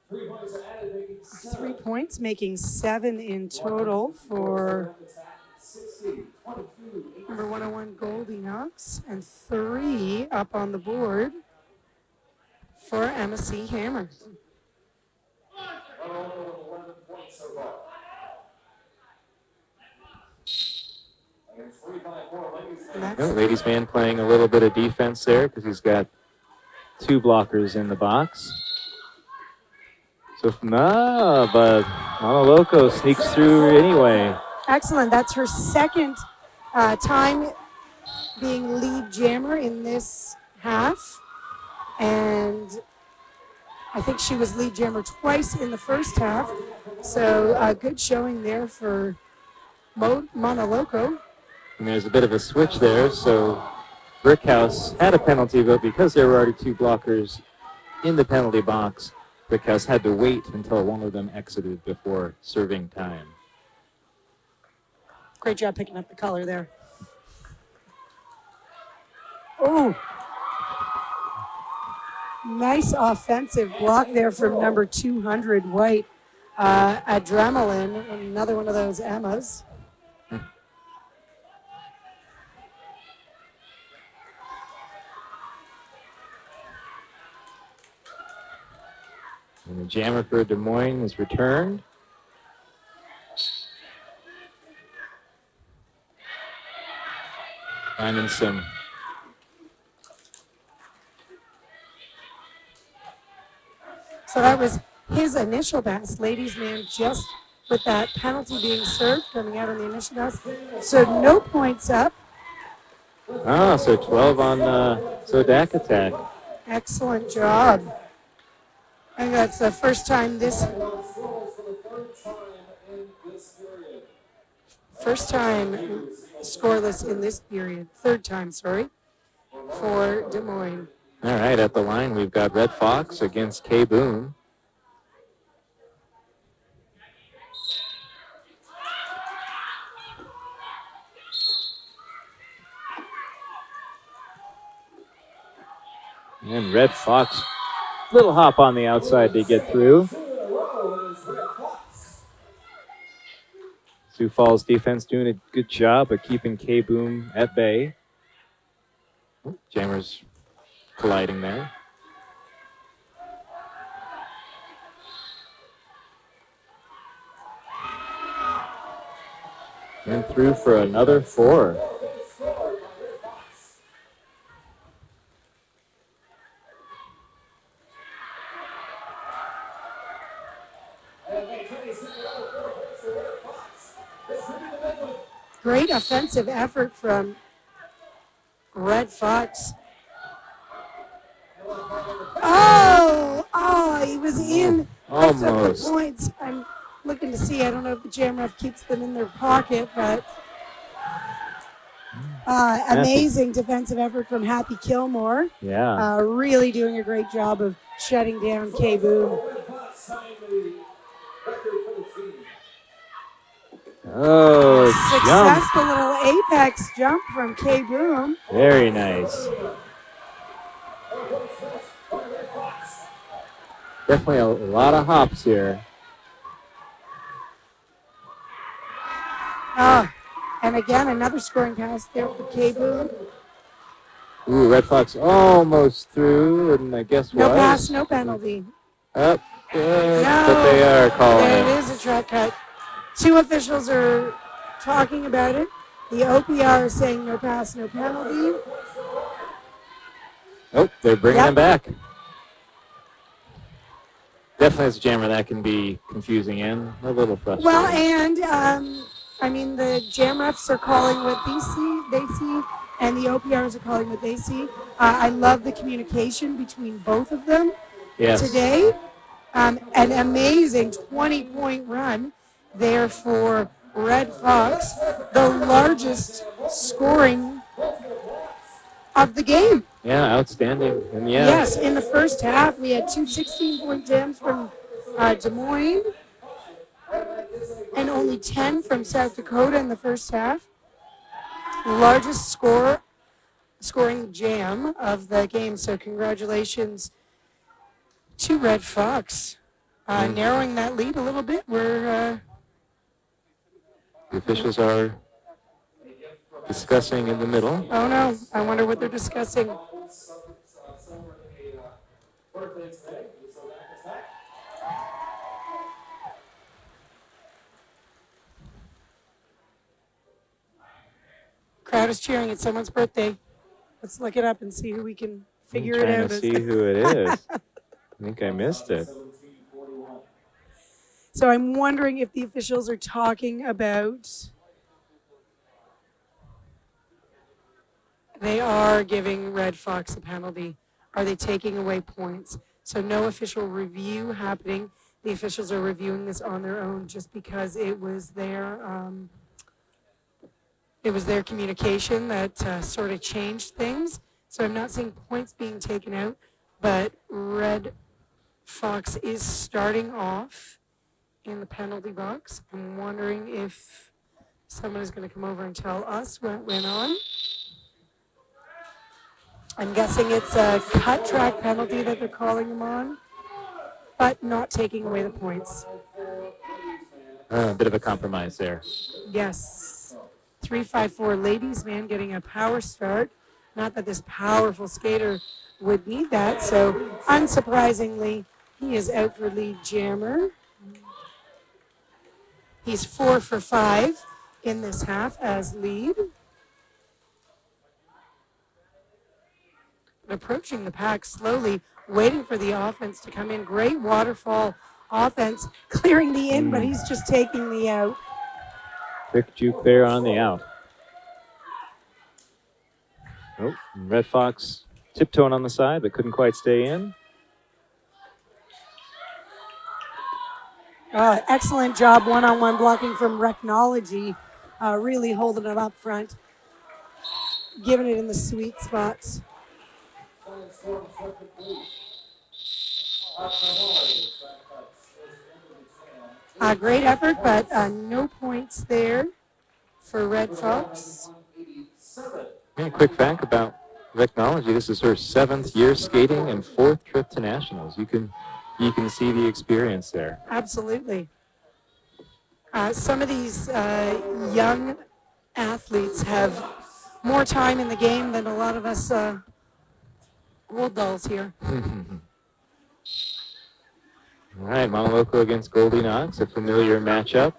3 points added, making 7. 3 points, making 7 in total for 60, 22, number 101 Goldie Knox, and 3 up on the board for Emma C. Hammer. 11 points so far. Against 354, ladies. And that's Yeah, Ladies Man playing a little bit of defense there because he's got 2 blockers in the box. So, but Monoloco sneaks through anyway. excellent. That's her second time being lead jammer in this half. And I think she was lead jammer twice in the first half. So a good showing there for Monoloco. And there's a bit of a switch there, so Brickhouse had a penalty, but because there were already two blockers in the penalty box, Brickhouse had to wait until one of them exited before serving time. Great job picking up the color there. Oh, nice offensive block there from number 200, White. Adrenaline, another one of those Emmas. And the jammer for Des Moines is returned. Finding some So that was his initial pass. Ladies man just with that penalty being served, coming out on the initial pass. So no points up. so 12 on SoDak attack. Excellent job. I think that's the first time scoreless in this period. Third time, sorry, for Des Moines. All right, at the line, we've got Red Fox against K Boone. And Red Fox, little hop on the outside to get through. Sioux Falls defense doing a good job of keeping K Boone at bay. Jammers colliding there. And through for another 4. Great offensive effort from Red Fox. Oh, he was in. Almost. Right up the points. I'm looking to see. I don't know if the jam ref keeps them in their pocket, but amazing defensive effort from Happy Kilmore. Yeah. Really doing a great job of shutting down K Boone. Oh, successful little apex jump from K Boone. Very nice. Definitely a lot of hops here. And again, another scoring pass there for K Boone. Ooh, Red Fox almost through, and I guess no was. pass, no penalty. Up, No, but they are calling it. It is a track cut. Two officials are talking about it. The OPR is saying no pass, no penalty. Oh, they're bringing him back. Definitely as a jammer, that can be confusing and a little frustrating. Well, and I mean, the jam refs are calling what they see, and the OPRs are calling what they see. I love the communication between both of them today. An amazing 20-point run there for Red Fox, the largest scoring of the game. Yeah, outstanding. And Yes, in the first half, we had two 16-point jams from Des Moines and only 10 from South Dakota in the first half. Largest scoring jam of the game, so congratulations to Red Fox. Narrowing that lead a little bit. The officials are discussing in the middle. Oh no, I wonder what they're discussing. Crowd is cheering. It's someone's birthday. Let's look it up and see who we can figure it out. I'm trying to see who it is. I think I missed it. So I'm wondering if the officials are talking about. They are giving Red Fox a penalty. Are they taking away points? So no official review happening. The officials are reviewing this on their own just because it was their communication that sort of changed things. So I'm not seeing points being taken out, but Red Fox is starting off in the penalty box. I'm wondering if someone is going to come over and tell us what went on. I'm guessing it's a cut track penalty that they're calling them on, but not taking away the points. A bit of a compromise there. Yes. 354 ladies man getting a power start. Not that this powerful skater would need that, so unsurprisingly, he is out for lead jammer. He's 4 for 5 in this half as lead. Approaching the pack slowly, waiting for the offense to come in. Great waterfall offense, clearing the in, but he's just taking the out. Quick juke there on the out. Oh, Red Fox tiptoeing on the side, but couldn't quite stay in. Excellent job one-on-one blocking from Recnology, really holding it up front, giving it in the sweet spots. Great effort, but no points there for Red Fox. And a quick fact about Technology, this is her 7th year skating and 4th trip to nationals. You can see the experience there. Absolutely. Some of these young athletes have more time in the game than a lot of us old dolls here. All right, Monoloco against Goldie Knox, a familiar matchup.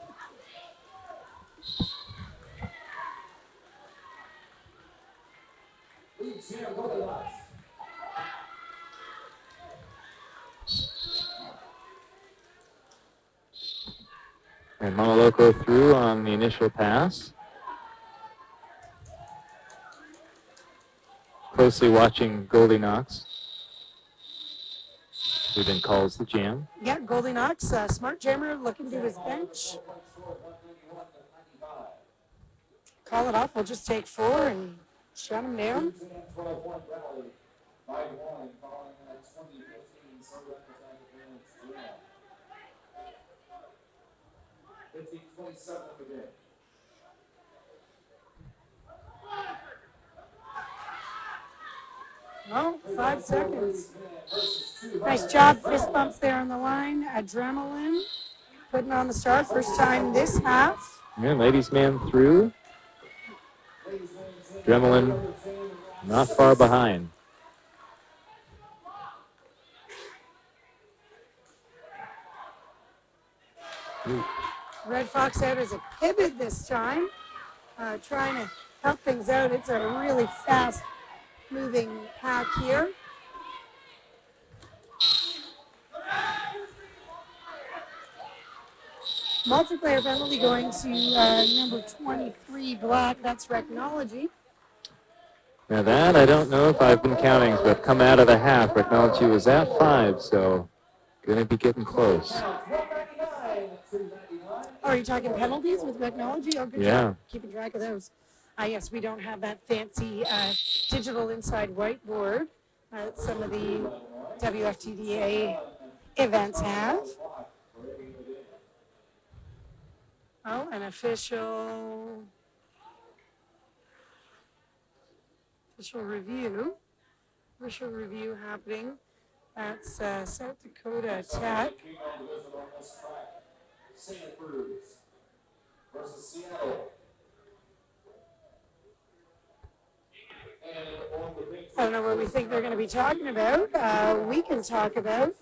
And Monoloco through on the initial pass. Closely watching Goldie Knox, who then calls the jam. Yeah, Goldie Knox, smart jammer, looking to his bench. Call it off. We'll just take 4 and shut him down. Oh, 5 seconds. Nice job. Fist bumps there on the line. Adrenaline putting on the star. First time this half. Yeah, ladies man through. Adrenaline not far behind. Red Fox out as a pivot this time. Trying to help things out. It's a really fast moving pack here. Multiplayer penalty going to number 23, Black. That's Recnology. Now that, I don't know if I've been counting, but come out of the half, Recnology was at 5, so going to be getting close. Are you talking penalties with Recnology? Oh, good job keeping track of those. Yes, we don't have that fancy digital inside whiteboard that some of the WFTDA events have. Oh, an official review. Official review happening. That's South Dakota Tech. Santa Cruz versus Seattle. I don't know what we think they're going to be talking about. We can talk about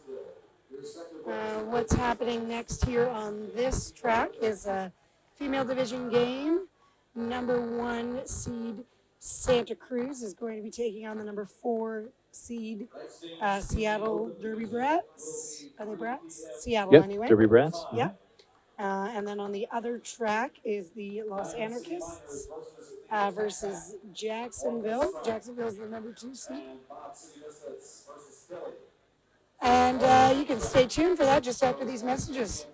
what's happening next here on this track is a female division game. Number 1 seed Santa Cruz is going to be taking on the number 4 seed Seattle Derby Brats. Are they Brats? Seattle anyway. Derby Brats. Yep. And then on the other track is the Los Anarchists versus Jacksonville. Jacksonville's the number 2 seed. you can stay tuned for that just after these messages.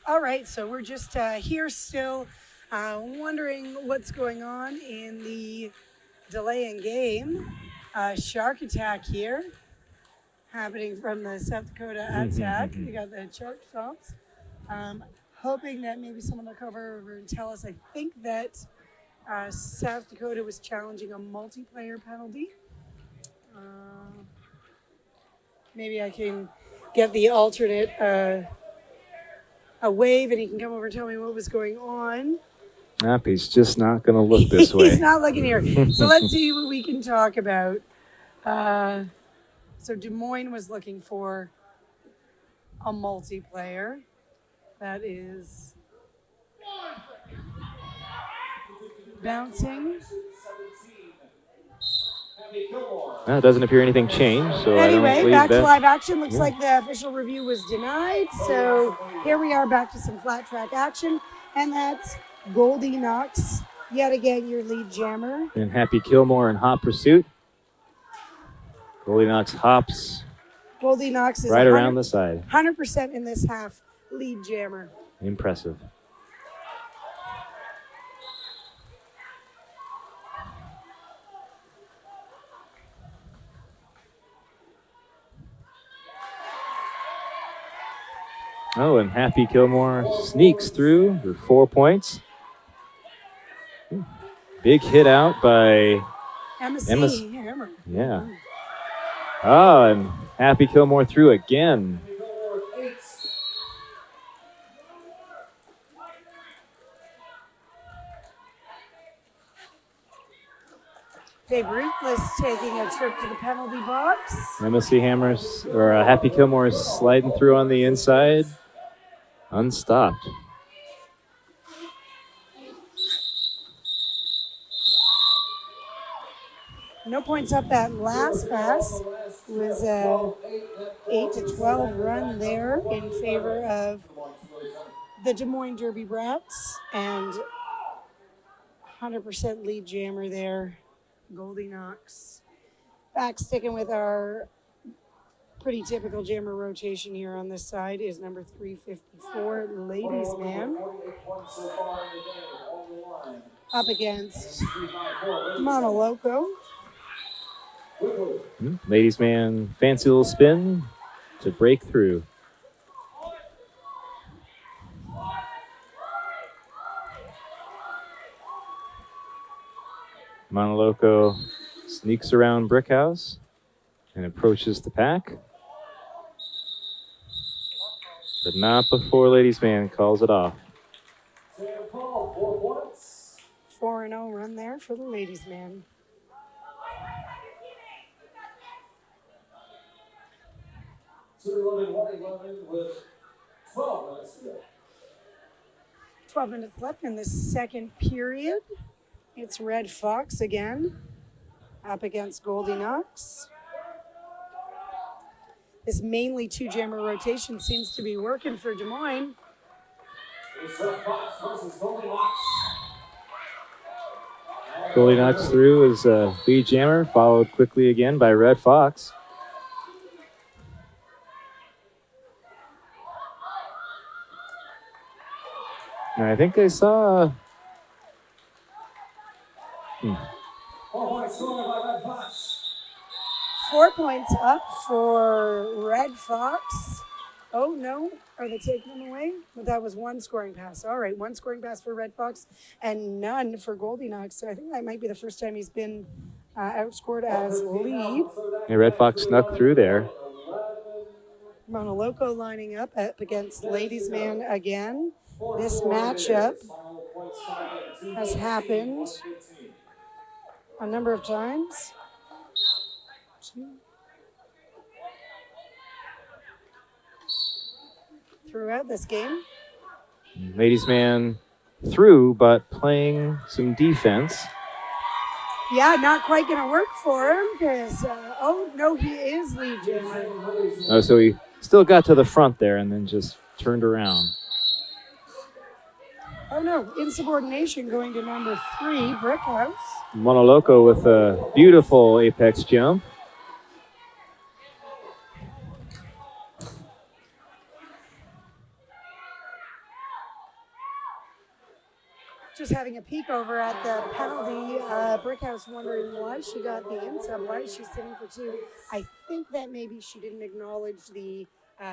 All right, so we're just here still wondering what's going on in the delay in game. Shark attack here happening from the South Dakota attack. We got the shark stomps. Hoping that maybe someone will come over and tell us. I think that South Dakota was challenging a multiplayer penalty. Maybe I can get the alternate a wave and he can come over and tell me what was going on. Nope, he's just not going to look this way. He's not looking here. So let's see what we can talk about. So Des Moines was looking for a multiplayer. That is bouncing. It doesn't appear anything changed, so I don't Anyway, believe back to that. live action. Looks like the official review was denied. So here we are back to some flat track action. And that's Goldie Knox, yet again your lead jammer. And Happy Kilmore in hot pursuit. Goldie Knox hops Goldie Knox is right around the side. 100% in this half, lead jammer. Impressive. Oh, and Happy Kilmore sneaks through for 4 points. Big hit out by Emma Emma. Hammer. Yeah. Oh, and Happy Kilmore through again. Babe Ruthless taking a trip to the penalty box. Happy Kilmore is sliding through on the inside. Unstopped. No points up that last pass. It was a 8-12 run there in favor of the Des Moines Derby Brats and 100% lead jammer there, Goldie Knox. Back sticking with our pretty typical jammer rotation here on this side is number 354, Ladies Man. Up against Monoloco. Ladies Man, fancy little spin to break through. Monoloco sneaks around Brickhouse and approaches the pack. But not before Ladies Man calls it off. 4-0 run there for the Ladies Man. With 12 minutes to go. 12 minutes left in the second period. It's Red Fox again, up against Goldie Knox. This mainly two-jammer rotation seems to be working for Des Moines. It's Red Fox versus Goldie Knox. Goldie Knox through as lead jammer, followed quickly again by Red Fox. And I think I saw... 4 points scored by Red Fox. 4 points up for Red Fox. Oh, no. Are they taking them away? But that was one scoring pass. All right, one scoring pass for Red Fox and none for Goldie Knox. So I think that might be the first time he's been outscored as lead. Yeah, Red Fox snuck through there. Monoloco lining up against Ladies Man again. This matchup has happened a number of times. Throughout this game. Ladies man through, but playing some defense. Yeah, not quite going to work for him because, oh, no, he is lead jammer. Oh, so he still got to the front there and then just turned around. Oh, no, insubordination going to number 3, Brickhouse. Monoloco with a beautiful apex jump. Just having a peek over at the penalty, Brickhouse wondering why she got the insub. Why is she sitting for 2? I think that maybe she didn't acknowledge the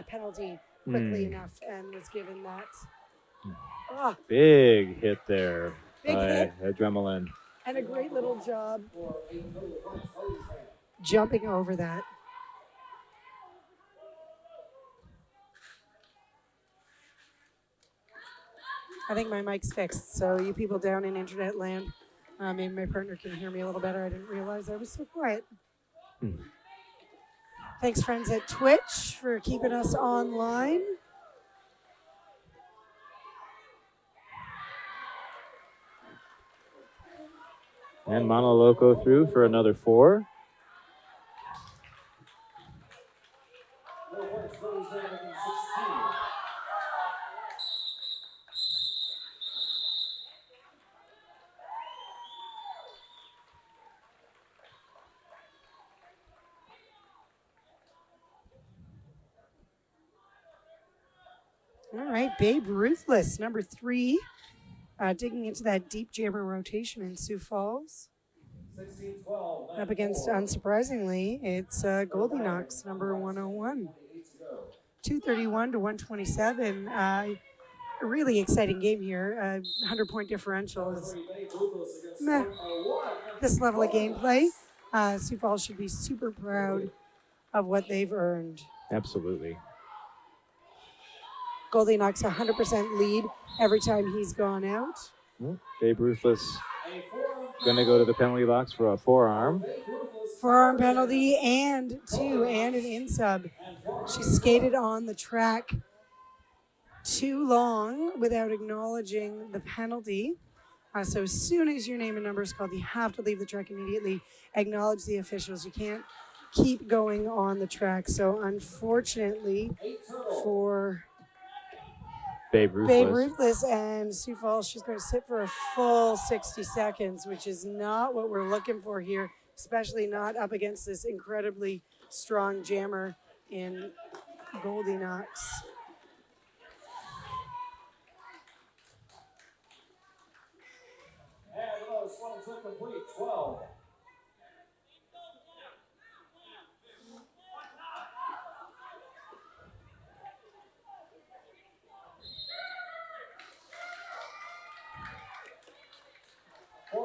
penalty quickly enough and was given that. Oh, Big hit there big by hit. Adrenaline. And a great little job jumping over that. I think my mic's fixed, so you people down in internet land, maybe my partner can hear me a little better. I didn't realize I was so quiet. Thanks, friends at Twitch, for keeping us online. And Monoloco through for another 4. All right, Babe Ruthless, number 3, digging into that deep jammer rotation in Sioux Falls. 16-12. Up against, unsurprisingly, it's Goldie Knox, number 101. 231 to 127. A really exciting game here. 100-point differential is meh. This level of gameplay. Sioux Falls should be super proud of what they've earned. Absolutely. Goldie Knox 100% lead every time he's gone out. Babe Ruthless going to go to the penalty box for a forearm. Forearm penalty and 2 and an insub. She skated on the track too long without acknowledging the penalty. So as soon as your name and number is called, you have to leave the track immediately. Acknowledge the officials. You can't keep going on the track. So unfortunately for Babe Ruthless and Sioux Falls, she's going to sit for a full 60 seconds, which is not what we're looking for here, especially not up against this incredibly strong jammer in Goldie Knox. And another swing to complete, 12.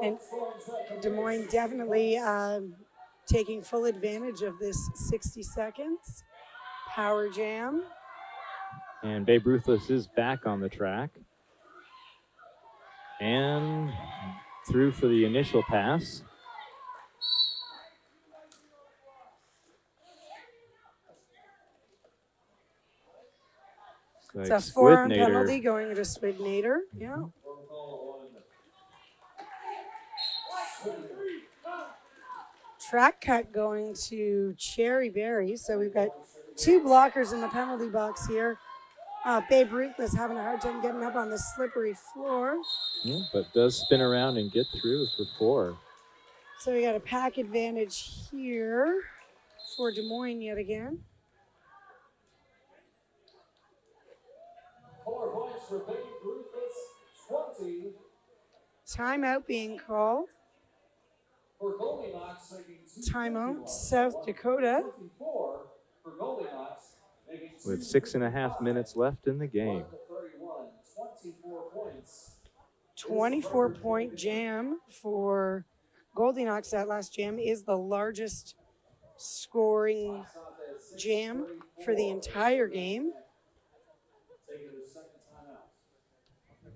And Des Moines definitely taking full advantage of this 60 seconds. Power jam. And Babe Ruthless is back on the track. And through for the initial pass. It's a forearm penalty going to Squidnator. Yeah. Track cut going to Cherry Berry. So we've got 2 blockers in the penalty box here. Babe Ruth is having a hard time getting up on the slippery floor. Yeah, but does spin around and get through for 4. So we got a pack advantage here for Des Moines yet again. 4 points for Babe Rufus, 20 Timeout being called. for Goldilocks, making 2 Timeout, South Dakota. 24 for Goldilocks, making 2 With 6.5 minutes left in the game. 31, 24 points. 24-point jam for Goldilocks. That last jam is the largest scoring jam for the entire game. Taking the second timeout.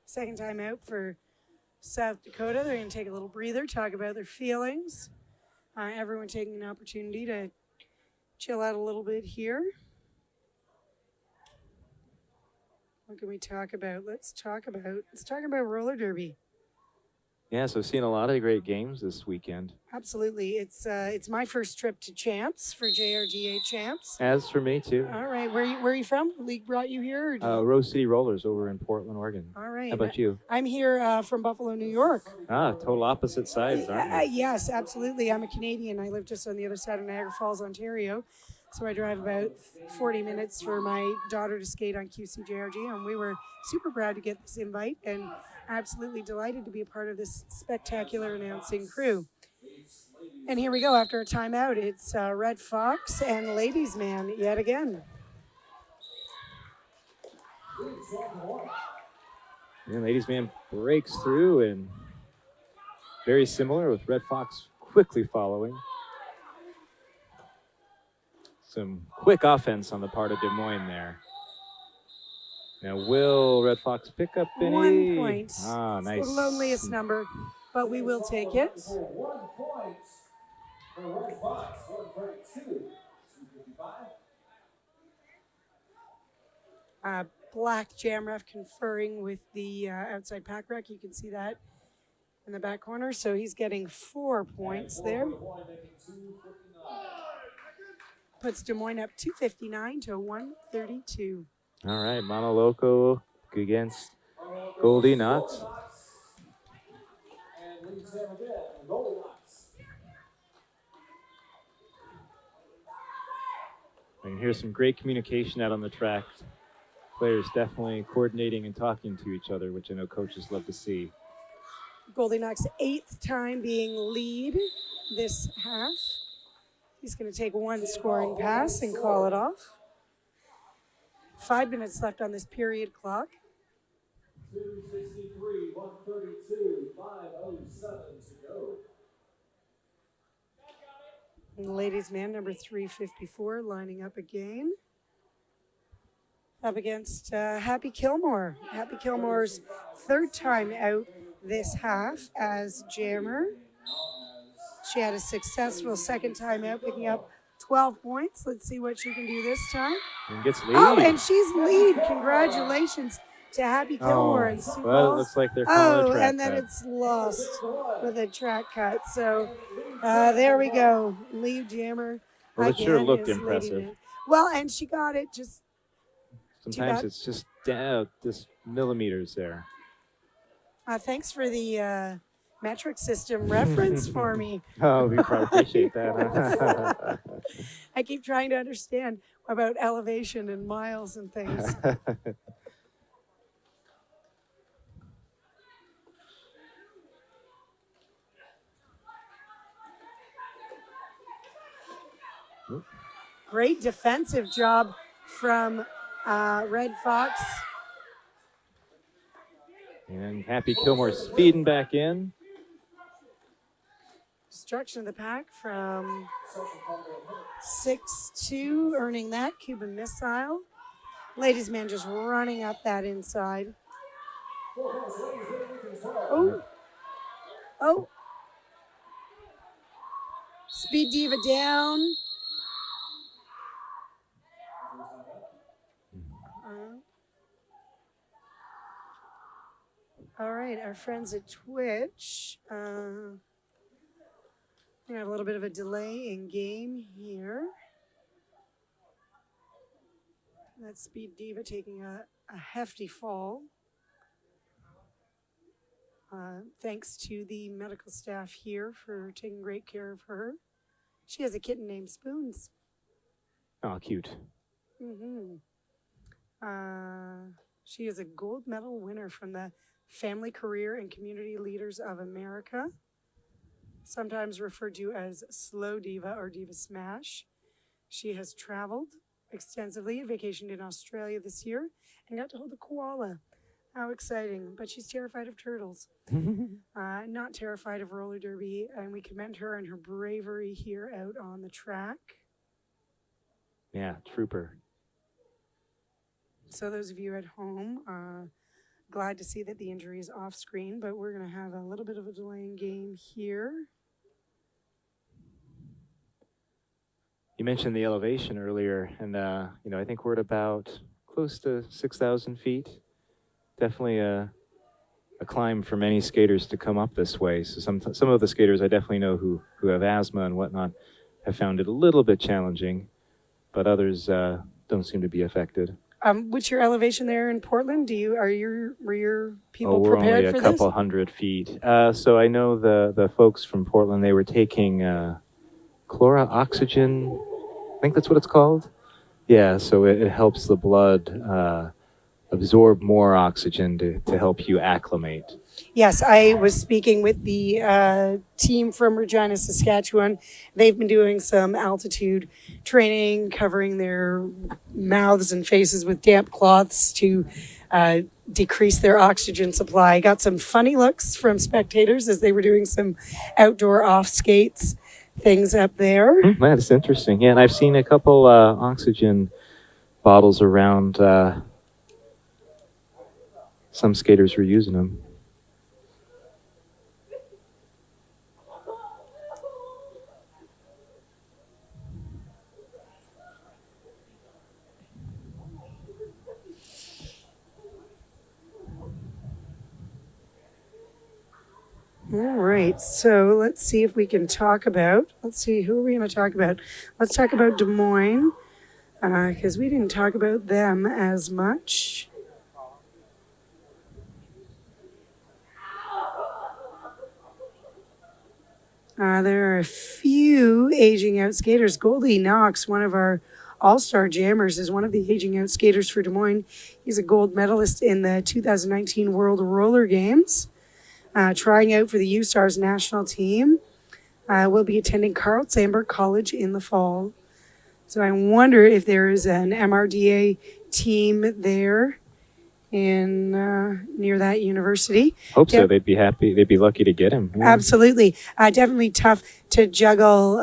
Second time out for South Dakota. They're going to take a little breather, talk about their feelings. Everyone taking an opportunity to chill out a little bit here. What can we talk about? Let's talk about roller derby. Yeah, so seeing a lot of great games this weekend. Absolutely. It's my first trip to Champs for JRGA Champs. As for me, too. All right. Where are you from? League brought you here? Or Rose City Rollers over in Portland, Oregon. All right. How about you? I'm here from Buffalo, New York. Total opposite sides, aren't we? Yes, absolutely. I'm a Canadian. I live just on the other side of Niagara Falls, Ontario. So I drive about 40 minutes for my daughter to skate on QCJRG, and we were super proud to get this invite and absolutely delighted to be a part of this spectacular announcing crew. And here we go after a timeout. It's Red Fox and Ladies Man yet again. And Ladies Man breaks through, and very similar with Red Fox quickly following. Some quick offense on the part of Des Moines there. Now, will Red Fox pick up any? 1 point. Nice. It's the loneliest number, but we will take it. 1 point for Red Fox, 132, 255. Black jam ref conferring with the outside pack rec. You can see that in the back corner. So he's getting 4 points there. Puts Des Moines up 259 to 132. All right, Monoloco against Goldie Knox. And leads him again, Goldilocks. I can hear some great communication out on the track. Players definitely coordinating and talking to each other, which I know coaches love to see. Goldie Knox 8th time being lead this half. He's going to take 1 scoring pass and call it off. 5 minutes left on this period clock. 263, 132, 507 to go. And the ladies' man, number 354, lining up again. Up against Happy Kilmore. Happy Kilmore's 3rd time out this half as jammer. She had a successful 2nd time out, picking up 12 points. Let's see what she can do this time. And gets lead. Oh, and she's lead. Congratulations to Happy Kilmore and Sioux well, it Falls. looks like they're calling a track and then cut. it's lost with a track cut. So there we go. Lead jammer. Well, it sure again looked is Lady impressive. Man. Well, and she got it just Sometimes bad. it's just down, just millimeters there. thanks for the metric system reference for me. Oh, we probably appreciate that. I keep trying to understand about elevation and miles and things. Great defensive job from Red Fox. And Happy Kilmore speeding back in. Destruction of the pack from 6-2, earning that Cuban missile. Ladies' man just running up that inside. Oh. Speed Diva down. All right, our friends at Twitch. We have a little bit of a delay in game here. That's Speed Diva taking a hefty fall. Thanks to the medical staff here for taking great care of her. She has a kitten named Spoons. Oh, cute. Mm-hmm. She is a gold medal winner from the Family Career and Community Leaders of America, sometimes referred to as Slow Diva or Diva Smash. She has traveled extensively, vacationed in Australia this year, and got to hold a koala. How exciting. But she's terrified of turtles. Not terrified of roller derby, and we commend her and her bravery here out on the track. Yeah, trooper. So those of you at home, glad to see that the injury is off screen, but we're going to have a little bit of a delay in game here. You mentioned the elevation earlier, and I think we're at about close to 6,000 feet. Definitely a climb for many skaters to come up this way. So some of the skaters I definitely know who have asthma and whatnot have found it a little bit challenging, but others don't seem to be affected. What's your elevation there in Portland? Were your people we're prepared only for a couple this? hundred feet. So I know the folks from Portland, they were taking chlora oxygen. I think that's what it's called. Yeah, so it helps the blood absorb more oxygen to help you acclimate. Yes, I was speaking with the team from Regina, Saskatchewan. They've been doing some altitude training, covering their mouths and faces with damp cloths to decrease their oxygen supply. Got some funny looks from spectators as they were doing some outdoor off skates things up there. That's interesting. Yeah, and I've seen a couple oxygen bottles around. Some skaters were using them. All right, so let's see if we can talk about, who are we going to talk about? Let's talk about Des Moines, because we didn't talk about them as much. There are a few aging out skaters. Goldie Knox, one of our all-star jammers, is one of the aging out skaters for Des Moines. He's a gold medalist in the 2019 World Roller Games. Trying out for the U-Stars national team. Will be attending Carl Sandburg College in the fall. So I wonder if there is an MRDA team there in near that university. Hope so. They'd be happy. They'd be lucky to get him. Yeah. Absolutely. Definitely tough to juggle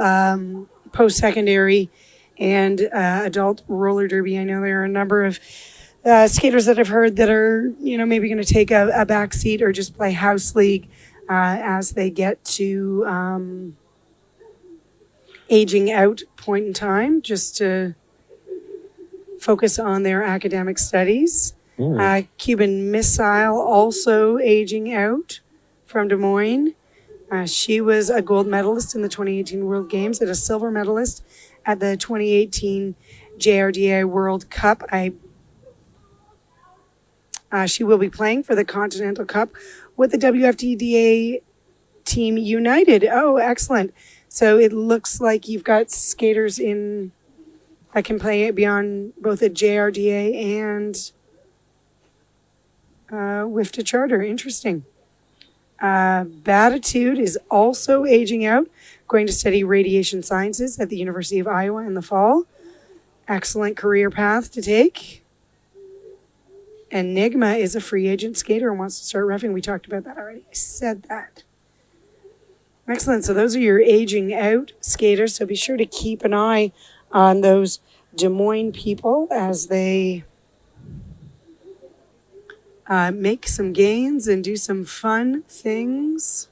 post-secondary and adult roller derby. I know there are a number of skaters that I've heard that are, maybe going to take a back seat or just play house league as they get to aging out point in time, just to focus on their academic studies. Cuban Missile also aging out from Des Moines. She was a gold medalist in the 2018 World Games and a silver medalist at the 2018 JRDA World Cup. She will be playing for the Continental Cup with the WFDDA Team United. Oh, excellent. So it looks like you've got skaters in that can play beyond both the JRDA and WIFTA Charter. Interesting. Batitude is also aging out, going to study radiation sciences at the University of Iowa in the fall. Excellent career path to take. Enigma is a free agent skater and wants to start reffing. We talked about that already. I said that. Excellent. So those are your aging out skaters. So be sure to keep an eye on those Des Moines people as they make some gains and do some fun things.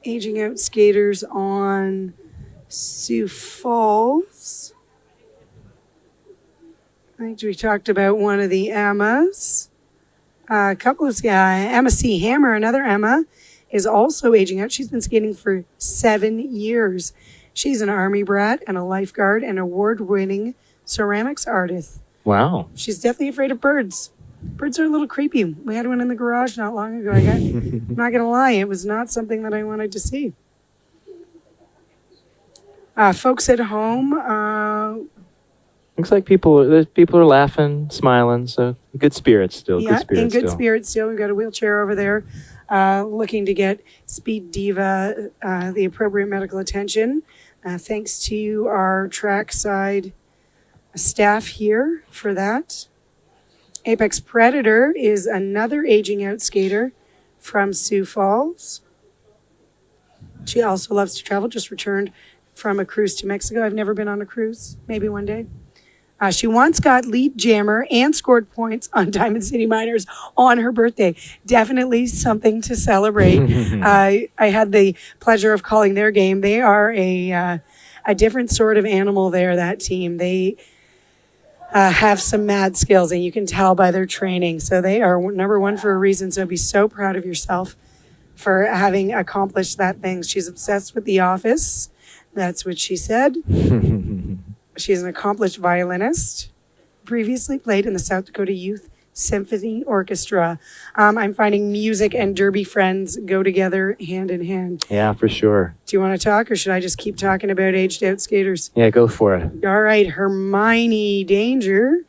Aging out skaters on Sioux Falls. I think we talked about one of the Emmas. A couple of Emma C. Hammer, another Emma, is also aging out. She's been skating for 7 years. She's an Army brat and a lifeguard and award-winning ceramics artist. Wow. She's definitely afraid of birds. Birds are a little creepy. We had one in the garage not long ago. I'm not going to lie, it was not something that I wanted to see. Folks at home, Looks like people are laughing, smiling, so good spirits still. yeah, Good spirits in good still. spirits still. We've got a wheelchair over there looking to get Speed Diva the appropriate medical attention. Thanks to our trackside staff here for that. Apex Predator is another aging out skater from Sioux Falls. She also loves to travel, just returned from a cruise to Mexico. I've never been on a cruise, maybe one day. She once got lead jammer and scored points on Diamond City Miners on her birthday. Definitely something to celebrate. I had the pleasure of calling their game. They are a different sort of animal there, that team. They have some mad skills, and you can tell by their training. So they are number one for a reason. So be so proud of yourself for having accomplished that thing. She's obsessed with The Office. That's what she said. She's an accomplished violinist. Previously played in the South Dakota Youth Symphony Orchestra. I'm finding music and derby friends go together hand in hand. Yeah, for sure. Do you want to talk, or should I just keep talking about aged out skaters? Yeah, go for it. All right, Hermione Danger.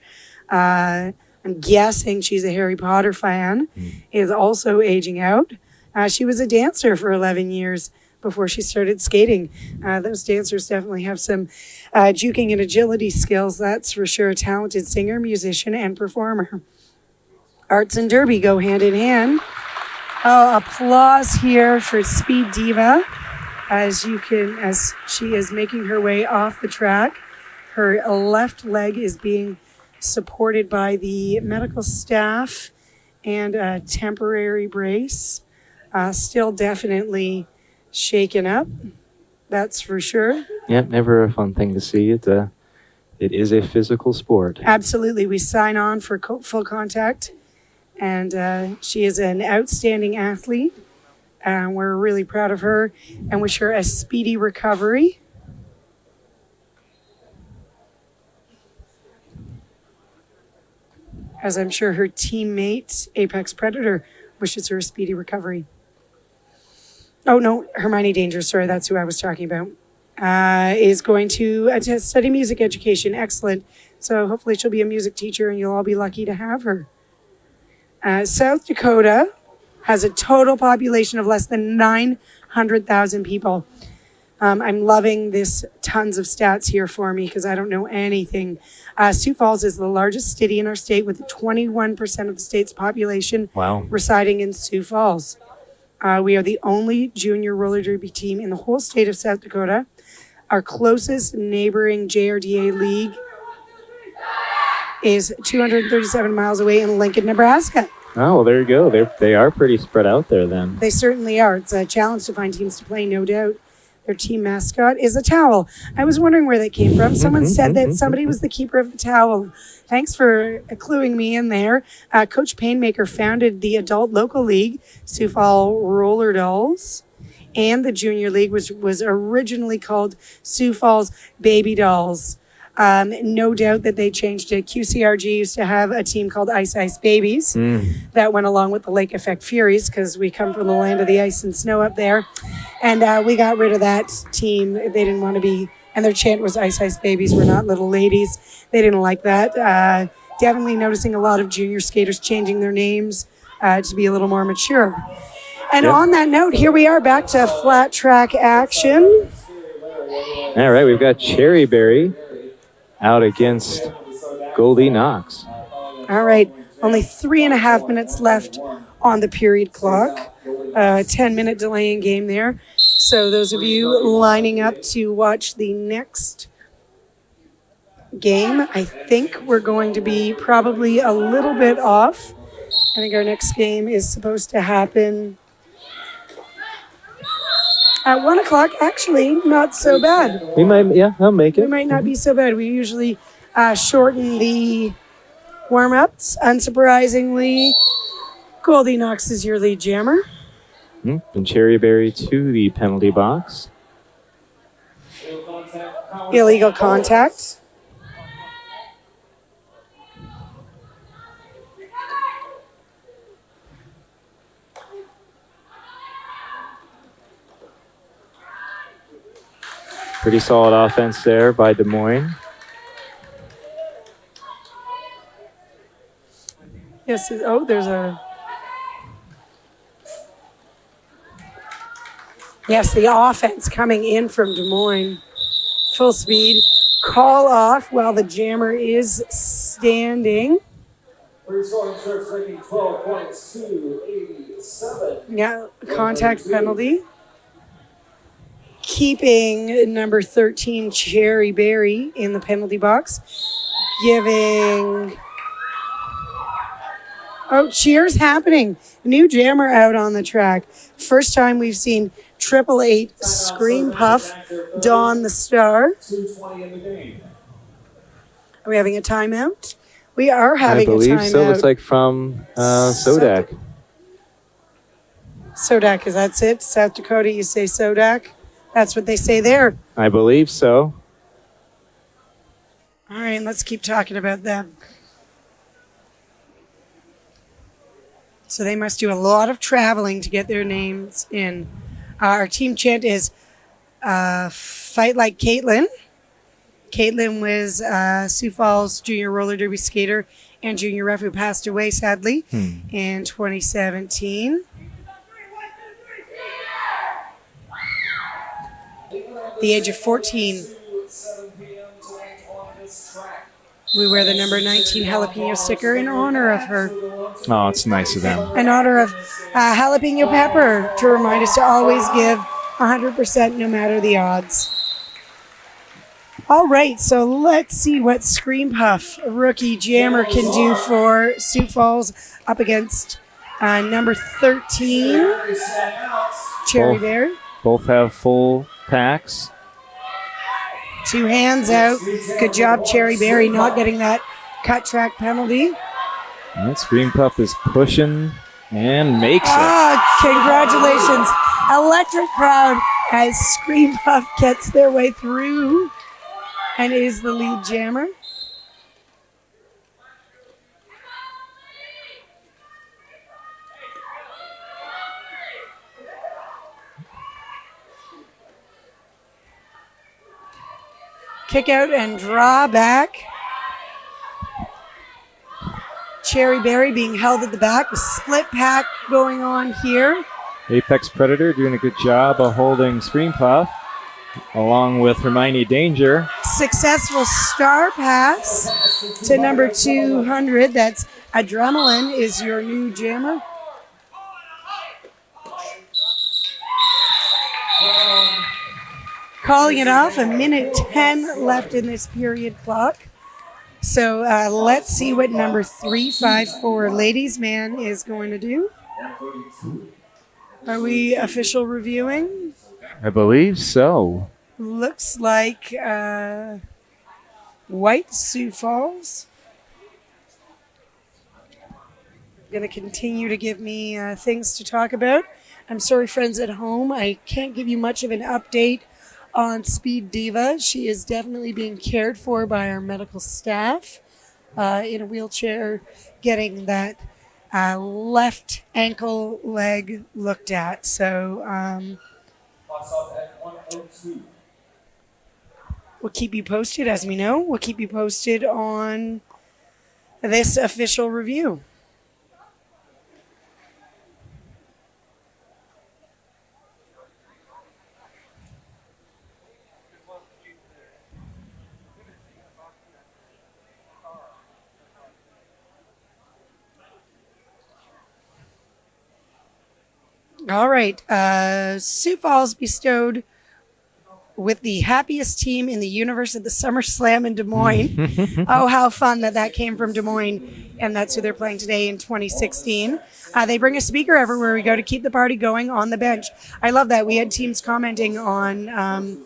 I'm guessing she's a Harry Potter fan. Is also aging out. She was a dancer for 11 years before she started skating. Those dancers definitely have some juking and agility skills, that's for sure. A talented singer, musician, and performer. Arts and derby go hand in hand. Oh, applause here for Speed Diva as she is making her way off the track. Her left leg is being supported by the medical staff and a temporary brace. Still definitely shaken up, that's for sure. Yeah, never a fun thing to see. It is a physical sport. Absolutely. We sign on for full contact, and she is an outstanding athlete. We're really proud of her and wish her a speedy recovery. As I'm sure her teammate, Apex Predator, wishes her a speedy recovery. Oh, no, Hermione Danger, sorry, that's who I was talking about, is going to study music education. Excellent. So hopefully she'll be a music teacher, and you'll all be lucky to have her. South Dakota has a total population of less than 900,000 people. I'm loving this tons of stats here for me because I don't know anything. Sioux Falls is the largest city in our state with 21% of the state's population residing in Sioux Falls. We are the only junior roller derby team in the whole state of South Dakota. Our closest neighboring JRDA league is 237 miles away in Lincoln, Nebraska. Oh, well, there you go. They are pretty spread out there then. They certainly are. It's a challenge to find teams to play, no doubt. Their team mascot is a towel. I was wondering where that came from. Someone said that somebody was the keeper of the towel. Thanks for cluing me in there. Coach Painmaker founded the adult local league, Sioux Falls Roller Dolls, and the junior league, which was originally called Sioux Falls Baby Dolls. No doubt that they changed it. QCRG used to have a team called Ice Ice Babies that went along with the Lake Effect Furies because we come from the land of the ice and snow up there. And we got rid of that team. They didn't want to be, and their chant was Ice Ice Babies, we're not little ladies. They didn't like that. Definitely noticing a lot of junior skaters changing their names to be a little more mature. And on that note, here we are back to flat track action. All right, we've got Cherryberry out against Goldie Knox. All right, only 3.5 minutes left on the period clock. 10-minute delay in game there. So those of you lining up to watch the next game, I think we're going to be probably a little bit off. I think our next game is supposed to happen at 1 o'clock. Actually, not so bad. We might, I'll make it. We might not be so bad. We usually shorten the warm-ups. Unsurprisingly, Goldie Knox is your lead jammer. And Cherryberry to the penalty box. Illegal contact. Pretty solid offense there by Des Moines. Yes. Oh, there's a. Yes, the offense coming in from Des Moines. Full speed. Call off while the jammer is standing. Free scoring serves making 12 points to 87. Yeah, contact penalty. Keeping number 13, Cherryberry, in the penalty box. Giving. Oh, cheers happening. New jammer out on the track. First time we've seen 888 Scream Puff don the star. 2:20 in the game. Are we having a timeout? We are having a timeout. I believe so. Looks like from SoDak. SoDak, is that it? South Dakota, you say SoDak? That's what they say there. I believe so. All right, let's keep talking about them. So they must do a lot of traveling to get their names in. Our team chant is Fight Like Caitlin. Caitlin was Sioux Falls junior roller derby skater and junior ref who passed away, sadly, in 2017. The age of 14. 7 p.m. tonight on this track. We wear the number 19 jalapeno sticker in honor of her. Oh, it's nice of them. In honor of jalapeno pepper, to remind us to always give 100% no matter the odds. All right, so let's see what Scream Puff, rookie jammer, can do for Sioux Falls up against number 13, Cherryberry. Both have full packs. 2 hands out. Good job, Cherryberry, not getting that cut track penalty. And that Scream Puff is pushing and makes it. Congratulations. Electric crowd as Scream Puff gets their way through and is the lead jammer. Kick out and draw back. Cherryberry being held at the back. A split pack going on here. Apex Predator doing a good job of holding Scream Puff, along with Hermione Danger. Successful star pass to number 200. That's Adrenaline is your new jammer. Calling it off, 1:10 left in this period clock. So let's see what number 354 Ladies Man is going to do. Are we official reviewing? I believe so. Looks like White Sioux Falls. Going to continue to give me things to talk about. I'm sorry, friends at home, I can't give you much of an update on Speed Diva. She is definitely being cared for by our medical staff in a wheelchair, getting that left ankle leg looked at. So Clocks off at 1:02. we'll keep you posted, as we know. We'll keep you posted on this official review. All right. Sioux Falls bestowed with the happiest team in the universe at the Summer Slam in Des Moines. Oh, how fun that came from Des Moines. And that's who they're playing today in 2016. They bring a speaker everywhere we go to keep the party going on the bench. I love that. We had teams commenting on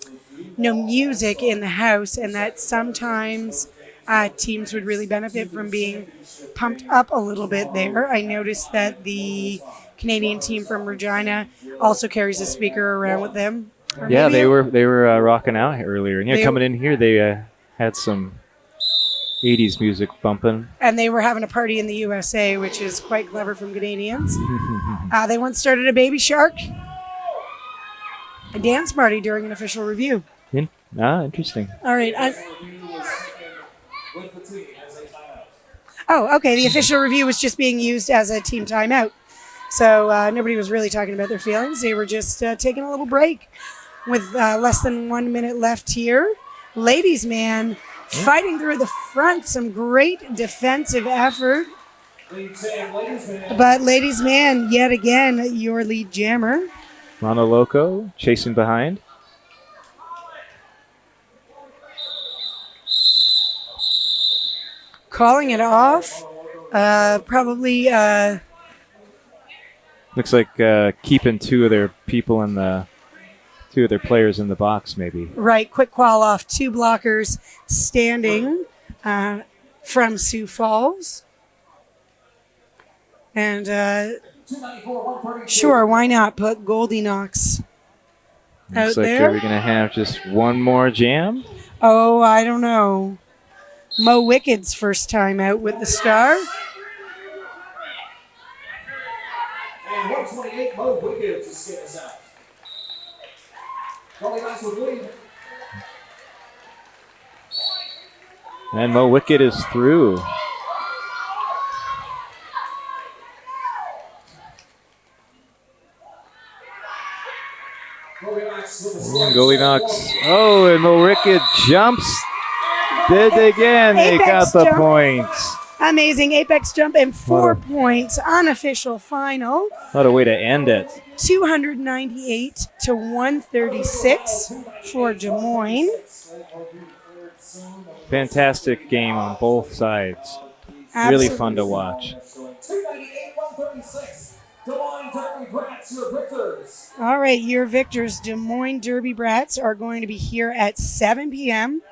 no music in the house, and that sometimes teams would really benefit from being pumped up a little bit there. I noticed that the Canadian team from Regina also carries a speaker around with them. Or Yeah, maybe they were rocking out earlier. And yeah, coming in here, they had some 80s music bumping. And they were having a party in the USA, which is quite clever from Canadians. They once started a Baby Shark, a dance party during an official review. Interesting. All right. With the team as a timeout. Oh, okay. The official review was just being used as a team timeout. So nobody was really talking about their feelings. They were just taking a little break with less than 1 minute left here. Ladies, man, fighting through the front. Some great defensive effort. But ladies, man, yet again, your lead jammer. Monoloco chasing behind. Calling it off. Probably. Looks like keeping two of their players in the box, maybe. Right, quick qual off. 2 blockers standing from Sioux Falls. And sure, why not put Goldie Knox out Looks like there? we're going to have just one more jam. Oh, I don't know. Mo Wicked's first time out with the Star. And 128, Mo Wicked to skip us out. Probably nice with lead. And Mo Wicked is through. Goalie Knox. Oh, and Mo Wicked jumps. Did it again. They got the jump. points. Amazing apex jump and 4 points. Unofficial final. What a way to end it. 298 to 136 for Des Moines. Fantastic game on both sides. Really fun to watch. 298-136. Des Moines Derby Brats, your victors. All right, your victors, Des Moines Derby Brats, are going to be here at 7 p.m.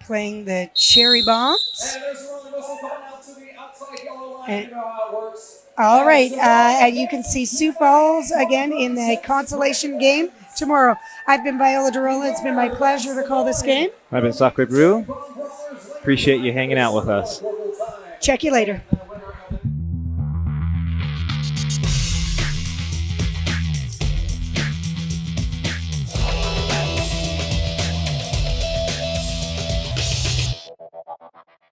playing the Cherry Bombs. And there's an early whistle going out to the outside yellow line. You know how it works. All right, and you can see Sioux Falls again in the consolation game tomorrow. I've been Viola Derola. It's been my pleasure to call this game. I've been Sacre Brew. Appreciate you hanging out with us. Check you later.